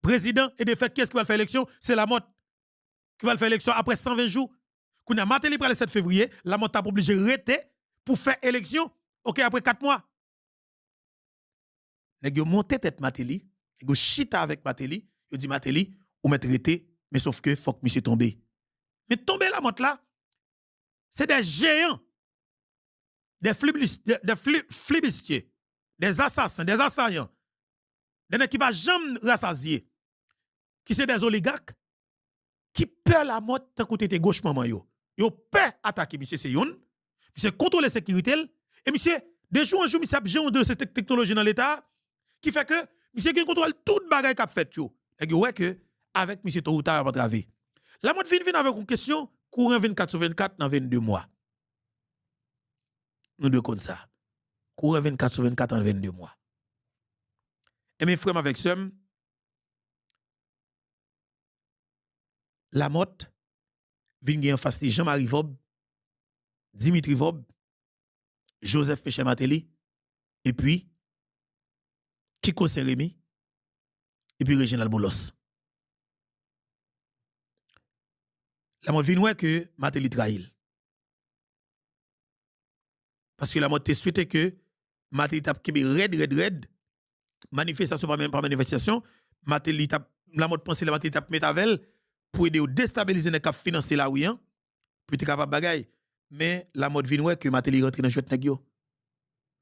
président et de fait qu'est-ce qui va faire élection, c'est la mode qui va faire élection après 120 jours. Qu'on a Matéli pour le 7 février, la mode t'a obligé de rester pour faire élection. OK, après 4 mois. Nèg yo monté tête Matéli, nèg yo chita avec Matéli, yo dit Matéli, ou met rete Mais sauf que faut que monsieur tombe. Mais tomber la montre là, c'est des géants, des flibustiers, des assassins, des assaillants, des gens qui ne vont jamais rassasier, qui sont des oligarques, qui perdent la mort tant côté de gauche maman yo. Yo peur attaquer monsieur Seyoun, monsieur contrôler la sécurité et monsieur de jour en jour monsieur a besoin de cette technologie dans l'état qui fait que monsieur qui contrôle toute bagaille qu'a fait yo. Et ouais que avec monsieur tôt ou tard va traver. La mode vient avec une question courant 24/24 dans 22 mois. Nous deux comme ça. Courant 24/24 en 22 mois. Et mes frères avec somme, la motte vient gagner en face de Jean-Marie Vob, Dimitri Vob, Joseph Péché Matéli, et puis Kiko Seremi, et puis Reginald Boulos. La motte vient que Matéli trahit. Parce que la motte souhaité que Matéli tape red, manifestation par manifestation, Matéli tape, la motte pense que Matéli tape métavel pour aider à déstabiliser les cap financiers là, oui, hein, pour être capable de bagaille. Mais la mode vient que Matéli rentre dans le jeu de nèg.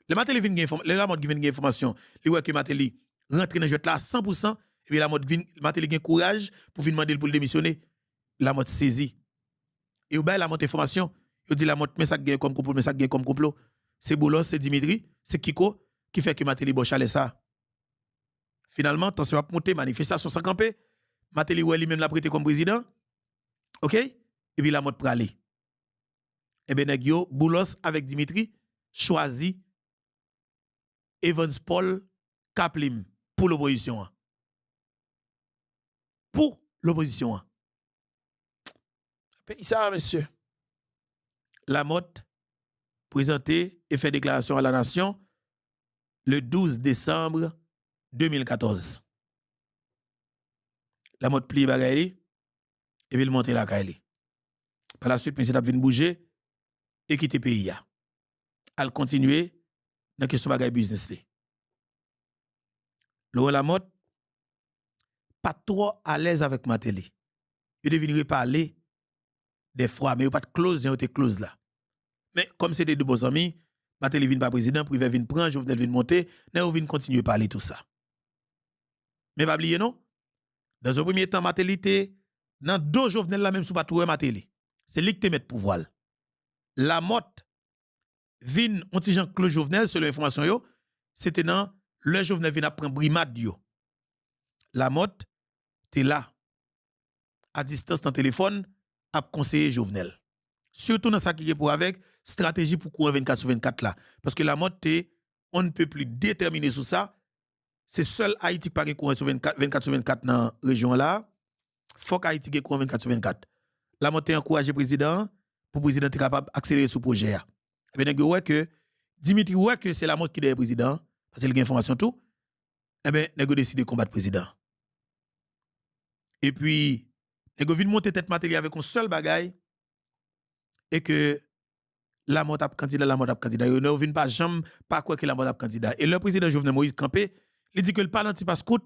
Le Matéli vient la mode vient information, il voit que Matéli rentre dans le jeu là à 100%, et puis la mode Matéli gagne courage pour venir demander pour le démissionner. La mode saisit. Et ou la mode information, il dit la mode mais ça gagne comme complot, mais ça gagne comme complot. C'est Boulos, c'est Dimitri, c'est Kiko qui fait que Matéli bochale ça. Finalement, tension a monté, manifestation sans camper. Matéli ou lui-même l'a prêté comme président. OK? Et puis la mode pralé. Et bien, nèg Boulos avec Dimitri choisit Evans Paul Kaplim pour l'opposition. Pour l'opposition. Ça, monsieur. La mode présenté et fait déclaration à la nation le 12 décembre 2014. La mode plie bagaille et puis il monte la caille. Par la suite, monsieur a venu bouger et quitter le pays. Elle continuer dans la question de business. Laurent Lamotte, pas trop à l'aise avec Matéli. Il devait reparler des fois, mais il n'y a pas de clause, il y a clause là. Mais comme c'est des deux bons amis, Matéli vient pas président, Privé vient prendre, Jovenel vient monter, il vient continuer à parler tout ça. Mais pas oublier non? Dans un premier temps, Matéli était dans deux Jovenel là même sous pas trouver Matéli. C'est lui qui te met pouvoir. Lamotte vin anti Jean-Claude Jovenel selon l'information yo, c'était dans le Jovenel vient prendre brimade yo. Lamotte t'es là à distance dans téléphone à conseiller Jovenel. Surtout dans ça qui est pour avec stratégie pour courir 24/24 là parce que Lamotte on ne peut plus déterminer sur ça. C'est seul Haïti qui pas courir sur 24/24 dans la région là. Faut qu'Haïti qui courir 24/24. Lamotte encouragé président pour le président être capable d'accélérer ce projet. Et bien, ouais que Dimitri ouais que c'est Lamotte qui est président, parce qu'il a information tout. Eh bien, il a décidé de combattre le président. Et puis, il a monter tête matérielle avec un seul bagaille et que Lamotte a candidat, Lamotte a candidat. Il ne vient pas jamais pas quoi que Lamotte a candidat. Et le président Jovenel Moïse Campé, il dit que le parle anti passe qu'on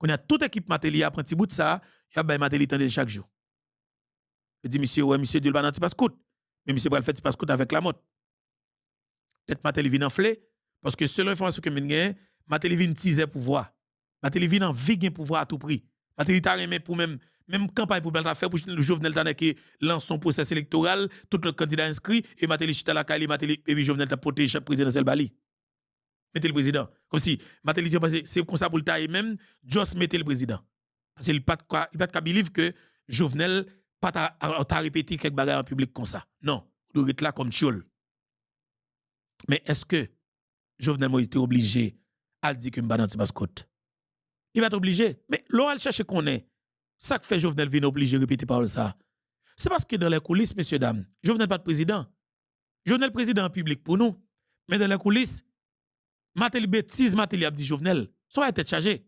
a toute équipe matérielle après petit bout de ça, il y a ben matériel tendel chaque jour. Il dit monsieur ouais monsieur Dieu le parle passe coûte. Mais monsieur va le faire passe coûte avec Lamotte. Peut-être Matéli vient enflé parce que selon l'information que m'en gagne, Matéli vient teaser pouvoir. Matéli vient en vegan pouvoir à tout prix. Matéli t'a remis pour même campagne pour le faire pour le Jovenel Tane qui lance son processus électoral, tout le candidat inscrit et Matéli chita la Kali, Matéli et puis Jovenel t'a protégé le présidentiel Bali. Mettez le président. Comme si Matéli dit c'est comme ça pour le taille même, juste mettez le président. Parce qu'il pas de cas believe que Jovenel pas t'a répété quelque bagarre en public comme ça. Non, il doit être là comme tchoul. Mais est-ce que Jovenel Moïse était obligé à dire que m'banan ti mascotte? Il va être obligé. Mais l'on cherche qu'on est. Ça que fait Jovenel vient obligé de répéter par ça. C'est parce que dans les coulisses, messieurs, dames, Jovenel pas de président. Jovenel président en public pour nous. Mais dans les coulisses, Matéli bêtise, Matéli a dit Jovenel. Soit tête chargée.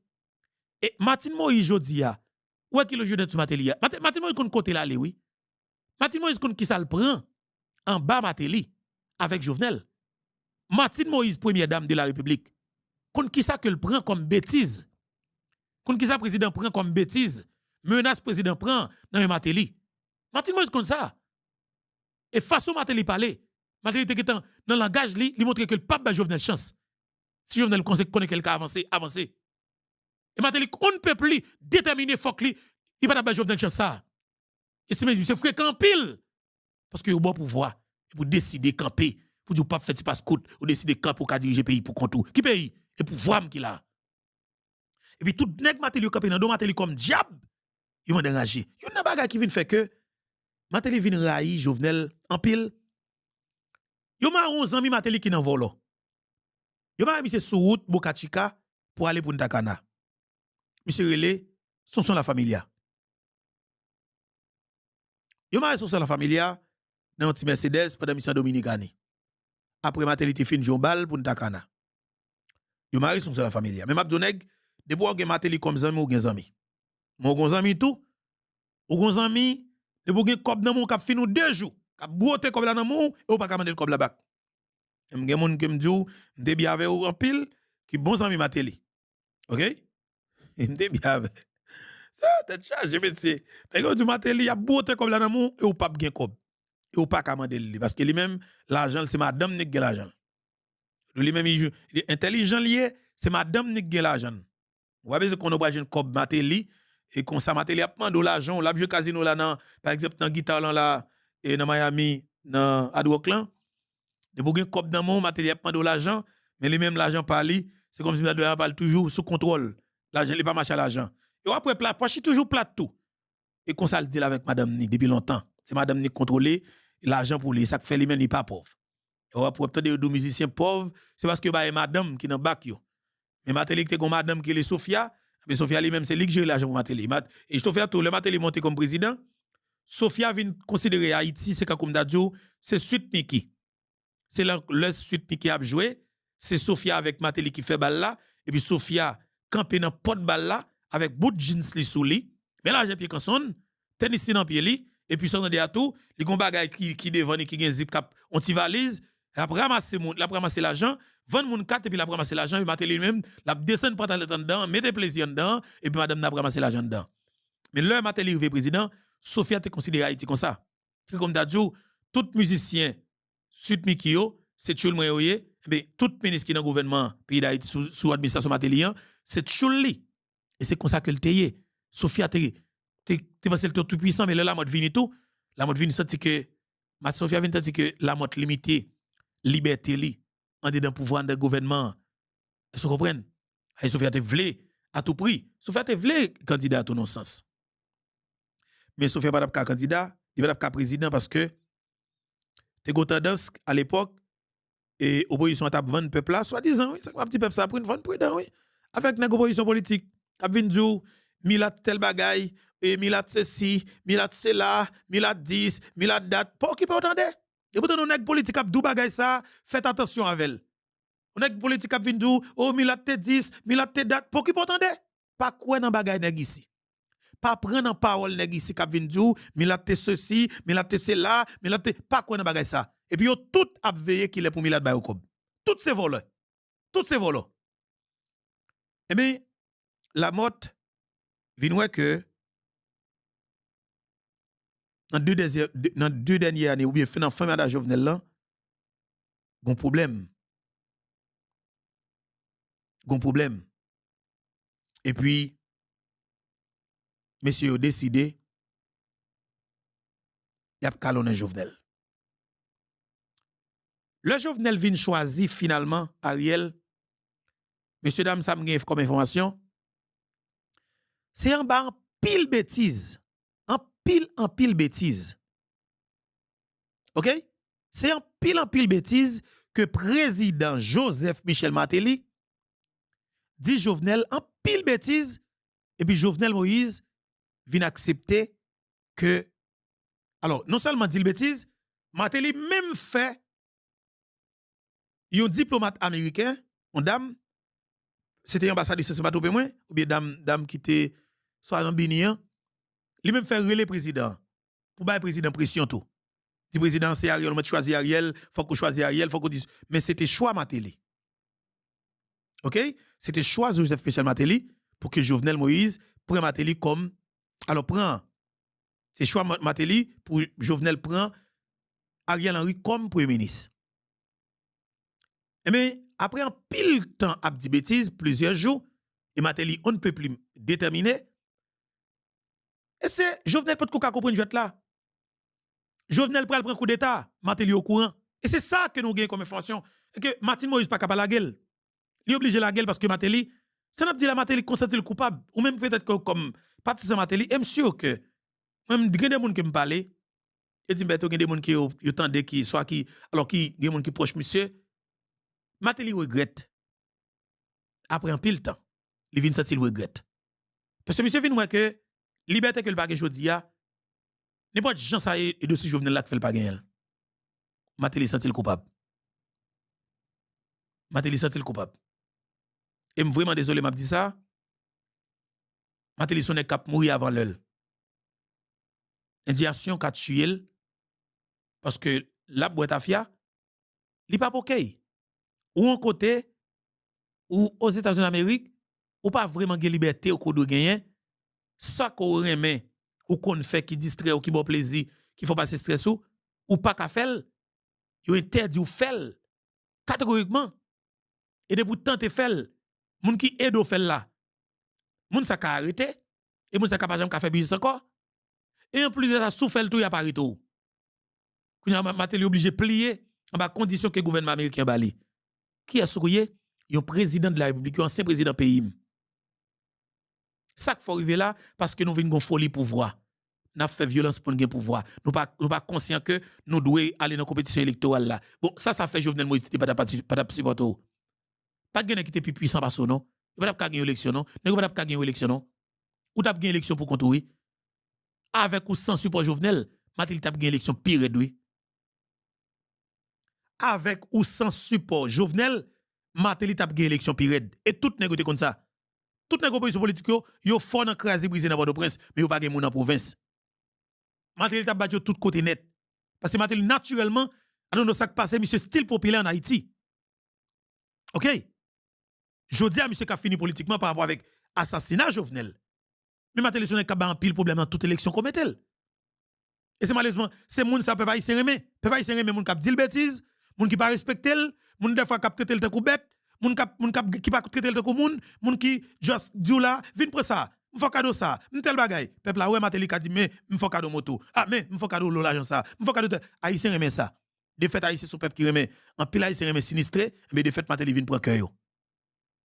Et Martin Moïse Jodia, où est-ce que le Jovenel de Matéli? Martin Moïse compte côté là, oui. Martin Moïse compte qui ça le prend en bas Matéli avec Jovenel. Martin Moïse, première dame de la République, compte qui ça que le prend comme bêtise? Compte qui ça président prend comme bêtise? menace président prend dans Matéli. Martin Moïse comme ça. Et façon Matéli parler, Matéli était dans le langage il montre que le pape a Jovenel chance. Si Jovenel connaît quelqu'un avancer. Et Matéli on ne peut plus déterminer faut qu'il il pas Jovenel chance ça. Et c'est monsieur fréquent pile parce que au bon pouvoir pour décider camper pour dire pas faire passe côte ou décider camp pour diriger pays pour contour. Qui pays et pouvoir qui là. Et puis tout nèg Matéli camper dans Matéli comme diable. Ils m'ont dérangé. Il y a un bagage qui vient faire que Matéli vient raï Jovenel en pile. Yo ma 11 ans mi Matéli qui nan volo. Yo ma monsieur sur route Boca Chica pour aller pour Ntakana. Monsieur relé son la familia. Yo ma son la familia dans un petit Mercedes pendant mission Dominicani. Après Matéli te fin Jombal pour Ntakana. Yo ma son la familia. Mais m'a doneg de bois gen Matéli comme zami ou gen zami. Mon gon zami tout. Ou gon zami de bout gen kob nan moun k'ap fin ou 2 jours. K'ap brote kob la nan moun et ou pas ka mandel kob la bak. M'gen moun ki m'dou m'de bien avec ou en pile qui bon zami Matéli. OK? M'de bien avec. Ça tête chargé monsieur. T'as du Matéli a brote kob la nan moun et ou pas gen kob. Et ou pas ka mandel parce que lui même l'argent c'est madame nek gen l'argent. Lui même il est intelligent lié, c'est madame nek gen l'argent. Ou pas besoin qu'on a besoin kob Matéli et qu'on ça Matéli a demandé l'argent, l'a joué casino là dans par exemple dans guitare là et dans Miami dans Adwoklan. De pour gen kob dans mon Matéli a demandé l'argent, mais lui même l'argent pas li, c'est comme si Matéli parle toujours sous contrôle. L'argent il pas marcher l'argent. Et après plat poche toujours plat tout. Et qu'on ça le dit avec madame Nick depuis longtemps. C'est madame Nick contrôler l'argent pour lui, ça fait lui même il pas pauvre. Et après peut-être des musiciens pauvres, c'est parce que bah madame qui dans bac yo. Mais Matéli qui était madame qui est Sophia, mais Sophia lui-même c'est lui qui gère l'argent pour Matéli. Et Sophia tout le Matéli monté comme président, Sophia vient considérer Haïti c'est comme Dadjo, c'est suite Miki. C'est le suite Miki a joué, c'est Sophia avec Matéli qui fait balle là et puis Sophia campé dans pot balle là avec bout de jeans li sous li, mélange pied canson, tennis dans pied li et puis son de à tout, li gon bagay qui devant qui gen zip cap, on ti valise, après ramasser l'argent, vendre moun carte et puis la ramasser l'argent, Matéli même, la descendre prendre le temps dedans, mettre plaisir dedans et puis madame n'a ramasser l'argent dedans. Mais là Matéli arrivé président, Sophia te considéré Haïti comme ça. Comme d'adjou, tout musicien sud Mikio, c'est choul moyoye, mais tout ministre qui dans gouvernement pays d'Haïti sous administration Matéli, c'est choul li. Et c'est comme ça que le teye. Sophia te pensé le tout puissant mais là la mode vini tout, la mode vini senti que Sophia vient senti que la mode limitée liberté li en dedans pouvoir de gouvernement. Est-ce que vous comprenez? Et Sophia te vle à tout prix. Sophia te vle candidat à tout non sens. Mais Sophia pas d'ap candidat, il va d'ap président parce que te go tendance à l'époque et opposition t'a vendre peuple là soi-disant oui, ça un petit peuple ça pour une vendre prudent oui. Avec une opposition politique, a vinn djou Milat tel bagay et Milat ceci, Milat cela, Milat 10, Milat date. Pour qui peut entendre? Et pourtant on nèg politique ap dou bagay ça, faites attention avec elle. On nèg politique ap vinn dou oh Milat te 10, Milat te date. Pour qui peut entendre? Pas quoi dans bagay nèg ici. Pas prendre en parole nèg ici k'ap vinn dou Milat te ceci, Milat te cela, Milat te pas quoi dans bagay ça. Et puis yo tout ap veiller qu'il est pour Milat bay au kob. Toutes ces voleurs. Toutes ces voleurs. Eh bien la motte vient que dans deux dernières années ou bien fin mandat Jovenel là gon problème et puis monsieur a décidé y a calonner Jovenel. Le Jovenel vient choisir finalement Ariel. Monsieur dame ça me comme information c'est en bas en pile bêtise. En pile bêtise. OK? C'est en pile bêtise que président Joseph Michel Matéli dit Jovenel en pile bêtise et puis Jovenel Moïse vient accepter que alors non seulement dit le bêtise, Matéli même fait un diplomate américain, une dame c'était ambassadeur c'est pas trop moins ou bien dame qui était soit dans Binian, lui même fait relais président pour bailler président pression tout. Le président c'est Ariel, on choisi Ariel, faut qu'on choisisse Ariel, faut qu'on dise mais c'était choix Matéli. OK? C'était choix Joseph Michel Matéli pour que Jovenel Moïse prenne Matéli comme Alors prend c'est choix Mateli pour Jovenel prend Ariel Henry comme premier ministre. Mais après un pile temps à dit bêtises, plusieurs jours, et Mateli on ne peut plus déterminer. Et c'est Jovenel peut comprendre jouet là. Jovenel prend coup d'état, Mateli au courant. Et c'est ça que nous gagnons comme information. Et que Martin Moïse pas capable la gueule. Il est obligé la gueule parce que Mateli, ça n'a pas dit la Mateli consenti le coupable. Ou même peut-être que comme partisan Mateli, je suis sûr que même des gens qui me parlent, et dit il y a des gens qui ont qui soit qui alors qui des gens qui proche monsieur Mateli regrette après un pile temps il vient sentir regrette parce que monsieur vient voir que liberté que le pas jodi a n'importe gens ça et dossier Jovenel là qui fait le pas gagner Mateli sentit coupable Mateli sentit coupable et vraiment désolé m'a dit ça Mateli son cap mourir avant l'heure indignation qu'a tué parce que la boîte à fia li pas OK ou en côté ou aux États-Unis d'Amérique ou pas vraiment de liberté ou de gagner ça qu'on remet ou qu'on fait qui distrait ou qui bon plaisir qui faut passer stress ou pas qu'à faire yo interdit ou faire catégoriquement et de pourtant te faire moun qui aide au faire là moun ça ka arrêté et moun ça ka pas jamais ka faire business encore et en plus de ça sous fait tout y a pas arrêté ou kounya Mateli obligé plier en bas condition que gouvernement américain bali qui a souillé un président de la République, un ancien président pays. Ça qu'il faut arriver là parce que nous venons folie pouvoir. Nous fait violence pour nous pouvoir. Nous pas conscients que nous devons aller dans la compétition électorale là. Bon, ça fait Jovenel Moïse pas de supporter. Pas de qui était plus puissant par son nom. Il pas de gagner élection non. Il pas de gagner élection non. Ou t'a gagné élection pour contour. Avec ou sans support Jovenel, Mathilde t'a gagné élection pire réduit. Avec ou sans support Jovenel, Mateli t'a gagné élection pire et tout négocié comme ça. Tout négociation politique yo fort dans craser briser dans Port-au-Prince mais yo pas gagné moun en province. Mateli t'a battu tout côté net parce que Mateli naturellement a dans ça qui passe monsieur style populaire en Haïti. OK? Je dis à monsieur qui a fini politiquement par rapport avec assassinat Jovenel. Mais Mateli son ka ba en pile problème dans toute élection comme elle. Et c'est malheureusement c'est moun ça peut pas y se remet. Peut pas y se remet moun qui dit bêtise, moun qui pas respecter, moun des fois qui traiter le coup bête. Moun qui pas traiter le moun qui juste dit là vinn pour ça m'fò cadeau ça m'tel bagay peuple là ouais Mateli ka dit mais m'fò cadeau moto mais m'fò cadeau l'argent ça m'fò cadeau haïtien remet ça de fait haïtien son peuple qui remet en pile haïtien remet sinistré mais de fait Mateli vinn prend cœur yo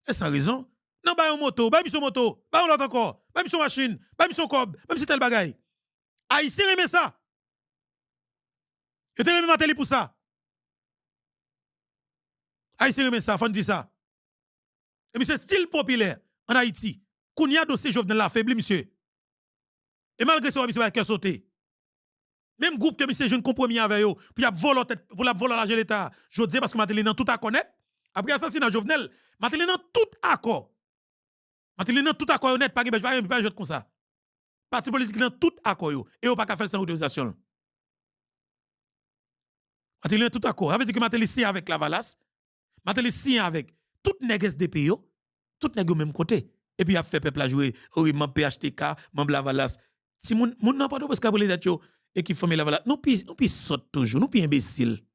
et sans raison non ba yon moto ba son moto ba l'autre encore ba son machine ba son cob même si tel bagay haïtien remet ça yo te remet Mateli pour ça haïtien remet ça faut dire ça. Et monsieur style populaire en Haïti. Kounya dossier Jovenel la faibli monsieur. Et malgré ça monsieur va cœur sauté. Même groupe que monsieur jeune compromis avec eux pour la voler pour la voler l'argent de l'État. Je dis parce que Mateli dans tout à connaître. Après assassinat Jovenel, Mateli dans tout accord. Mateli dans tout accord honnête pas pas jeu comme ça. Parti politique dans tout accord yo et on pas faire sans autorisation. Mateli dans tout accord. Ça veut dire que Mateli signe avec la Valas. Mateli signe avec tout nègres de pays, tout nègres au même côté. Et puis, il a fait peuple à jouer, oui, mon PHTK, mon Blavalas. Si mon n'a pas de parce qu'il y a et qui forme la Valas, nous puis saute toujours, nous puis imbécile.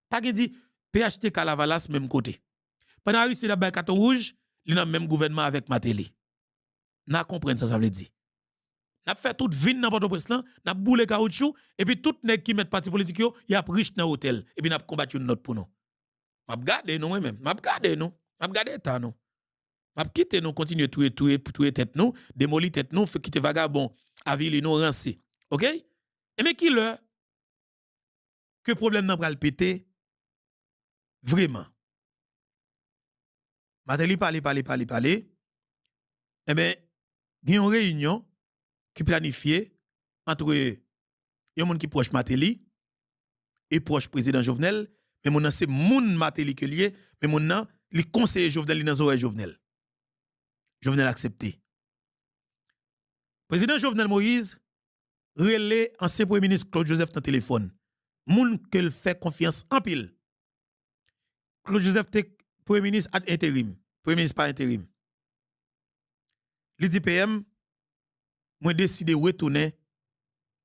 Pas que dit PHTK la Valas même côté. Pendant Russie la baie carton rouge, il a même gouvernement avec Mateli. N'a comprendre ça veut dire. N'a fait toute vin dans Port-au-Prince là, n'a boulé caoutchouc et puis tout nèg qui met parti politique yo, y a riche dans hôtel et puis n'a combattu une note pour nous. M'a gardé nous même, m'a gardé nous, m'a gardé état nous. M'a quitté nous continuer tuer tête nous, démolir tête nous, fait quitter vagabond, à ville nous rancé. OK? Et mais qui l'heure que problème n'a pas le péter vraiment. Mateli parler. Eh ben, il y a une réunion qui planifiée entre yon moun qui proche Mateli et proche président Jovenel. Mais mon c'est moun Mateli que lié, mais mon nan li conseiller Jovenel li nan zoré Jovenel. Jovenel accepté. Président Jovenel Moïse relé ancien premier ministre Claude Joseph dans téléphone. Moun que fait confiance en pile. Claude Joseph te premier ministre ad intérim, premier ministre par intérim. Li dit PM moi décidé retourner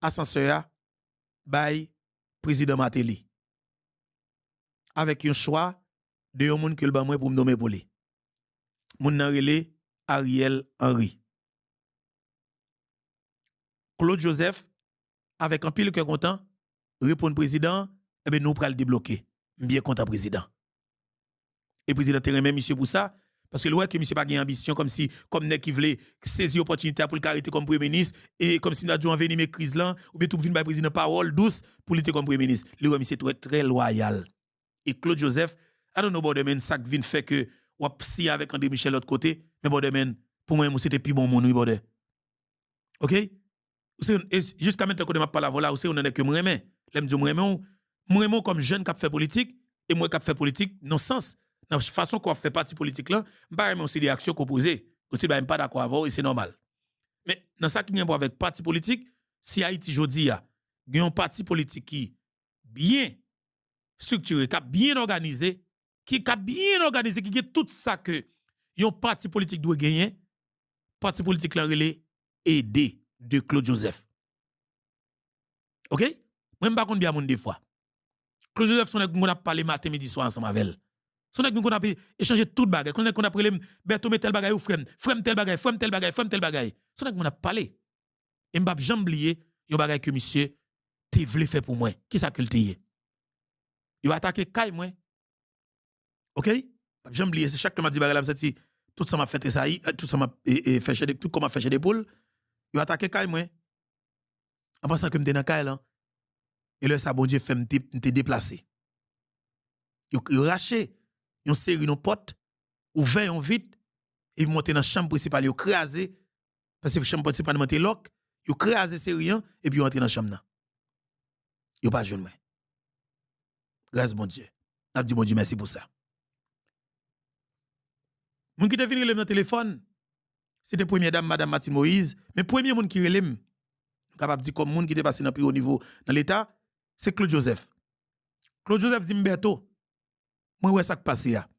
ascenseur by président Matéli avec un choix de un monde que le ba moi pour me nommer pour lui. Moun nan relé Ariel Henry. Claude Joseph avec un pile que content répond président eh ben nous pral débloquer. Bien content président. Et président te remet monsieur pour ça parce que le ouais que monsieur pas gain ambition comme si comme nèg qui voulait saisir opportunité pour le carité comme premier ministre et comme si nous a envenimer crise là ou bien tout vinn ba président parole douce pour lutter comme premier ministre. Le ouais monsieur très loyal. Et Claude Joseph I don't know about the man ça vinn fait que ou si avec André Michel l'autre côté mais bon man pour moi c'était plus bon monde oui bon. OK? Jusqu'à maintenant qu'on m'a parlé voilà aussi on en est que moi remet. L'aime dire moi remet comme jeune qui a fait politique et moi qui a fait politique non sens dans façon qu'on fait parti politique là pas remet aussi des actions opposées aussi pas d'accord avec et c'est normal. Mais dans ça qui est avec parti politique si Haïti jodi a un parti politique qui bien structuré, qui bien organisé, qui a tout ça que un parti politique doit gagner, parti politique là relé aider de Claude Joseph. OK? Même pas qu'on bien monde des fois. Claude Joseph son qu'on a parlé matin midi soir ensemble avec elle. Son qu'on a échanger toute bagarre, qu'on a parlé Berto tel bagaille ou frème tel bagaille, frème tel bagaille. Son qu'on a parlé. Et m'pa jamais oublier yon bagaille que monsieur te vle faire pour moi. Qui ça que le te il va attaquer Kay moi. OK? J'aime oublier c'est chaque m'a dit bagala m'senti tout ça m'a fait ça tout ça m'a fait chez tout comme m'a fait chez des poules. Il attaquer Kay moi. En pensant que m'était dans Kay là. Et là ça bon Dieu fait m'te déplacer. Il raché une série nos potes ouvert on vite et monter dans chambre principale, il crasé parce que chambre principale monter lock, il crasé série et puis entrer dans chambre là. Il pas jeune moi. Grâce bon Dieu. N'a dit bon Dieu merci pour ça. Moun qui te vinn relem dans téléphone, c'était première dame madame Martine Moïse, mais premier moun qui relem capable dire comme moun qui était passé dans plus haut niveau dans l'état, c'est Claude Joseph. Claude Joseph dit Mberto, moi ouais ça qui passe ya.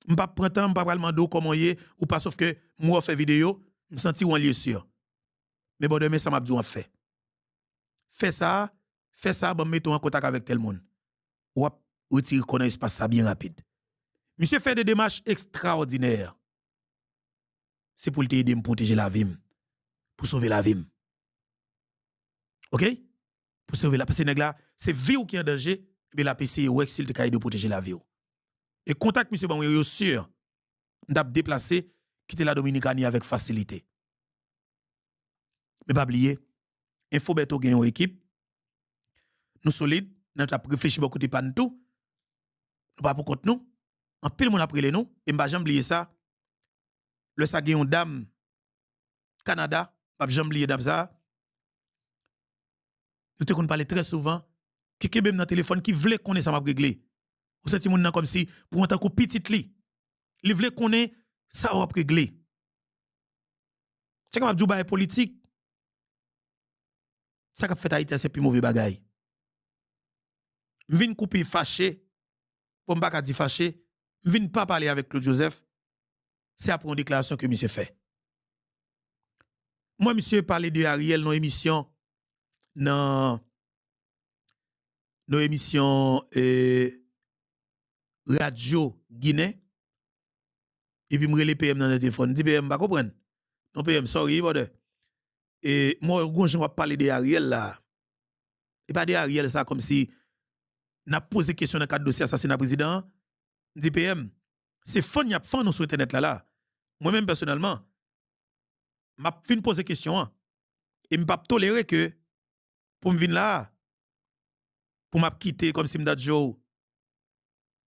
M'pa prend temps, m'pa pral mando comment y est ou pas sauf que moi fait vidéo, me senti ou en lieu sûr. Mais bon demain ça m'a dit on fait. Fais ça, bon mettons en contact avec tel monde. Ou retire connaît espace ça bien rapide. Monsieur fait des démarches extraordinaires. C'est pour t'aider à protéger la vie, pour sauver la vie. OK? Pour sauver la parce que là, c'est vie qui est en danger, mais la PC ou s'il te caille de protéger la vie. Et contact monsieur bon yo sûr m't'a déplacé quitter la Dominicanie avec facilité. Mais pas oublier, Infobeto gagne une équipe. Nous solides, nous avons réfléchi beaucoup de pan tout. Nous pas pour compte nous. En pile mon après les nous et m'pa jamais oublier ça. Le ça gagne une dame Canada, pas jamais oublier dame ça. Nous te qu'on parler très souvent qui kebe dans téléphone qui voulait connaître ça m'a réglé. Ou senti moun nan comme si pour un tant coup petite li. Il voulait connaître ça a réglé. C'est comme abdou bail politique. Ça qu'a fait Haïti c'est plus mauvais bagay. M'vinn couper fâché pour m'pa di fâché, m'vinn pas parler avec Claude Joseph. C'est après une déclaration que monsieur fait. Moi monsieur parler de Ariel dans émission dans nos émissions radio Guinée et puis me relé PM dans le téléphone dit PM pas comprendre non PM sorry brother et moi je vais parler de Ariel là et pas de Ariel ça comme si n'a posé question dans cadre dossier assassinat président dit PM c'est fun y a fan sur internet là moi même personnellement m'a fin poser question et me pas tolérer que pour me venir là pour m'a quitter comme si m'da Joe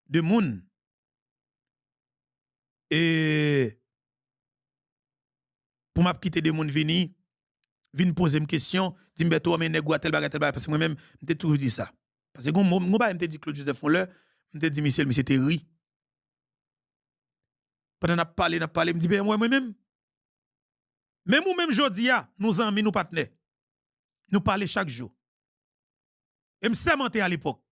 de moun et pour m'a quitter de moun vini poser une question dit Mberto mais nèg tel bagay parce que moi même m'était toujours dit ça parce que mon ba m'était dit Claude Joseph font le m'était dit monsieur te ri pendant n'a parlé me dit ben moi même ou même jodi a nous amis nous partenaires nous parler chaque jour et me sermenté à l'époque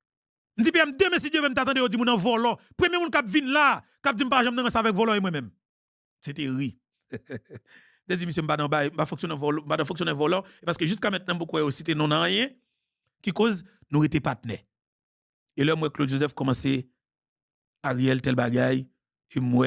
me dit bien demain si Dieu veut m'attendre au dit mon volant premier moun k'ap vinn là k'ap dit pas jamais dans avec volant et moi même c'était ri Des dit monsieur pas fonctionnaire volant parce que jusqu'à maintenant beaucoup aussi cité non rien qui cause nous étions partenaires. Et là moi Claude Joseph commençait Ariel tel bagaille et moi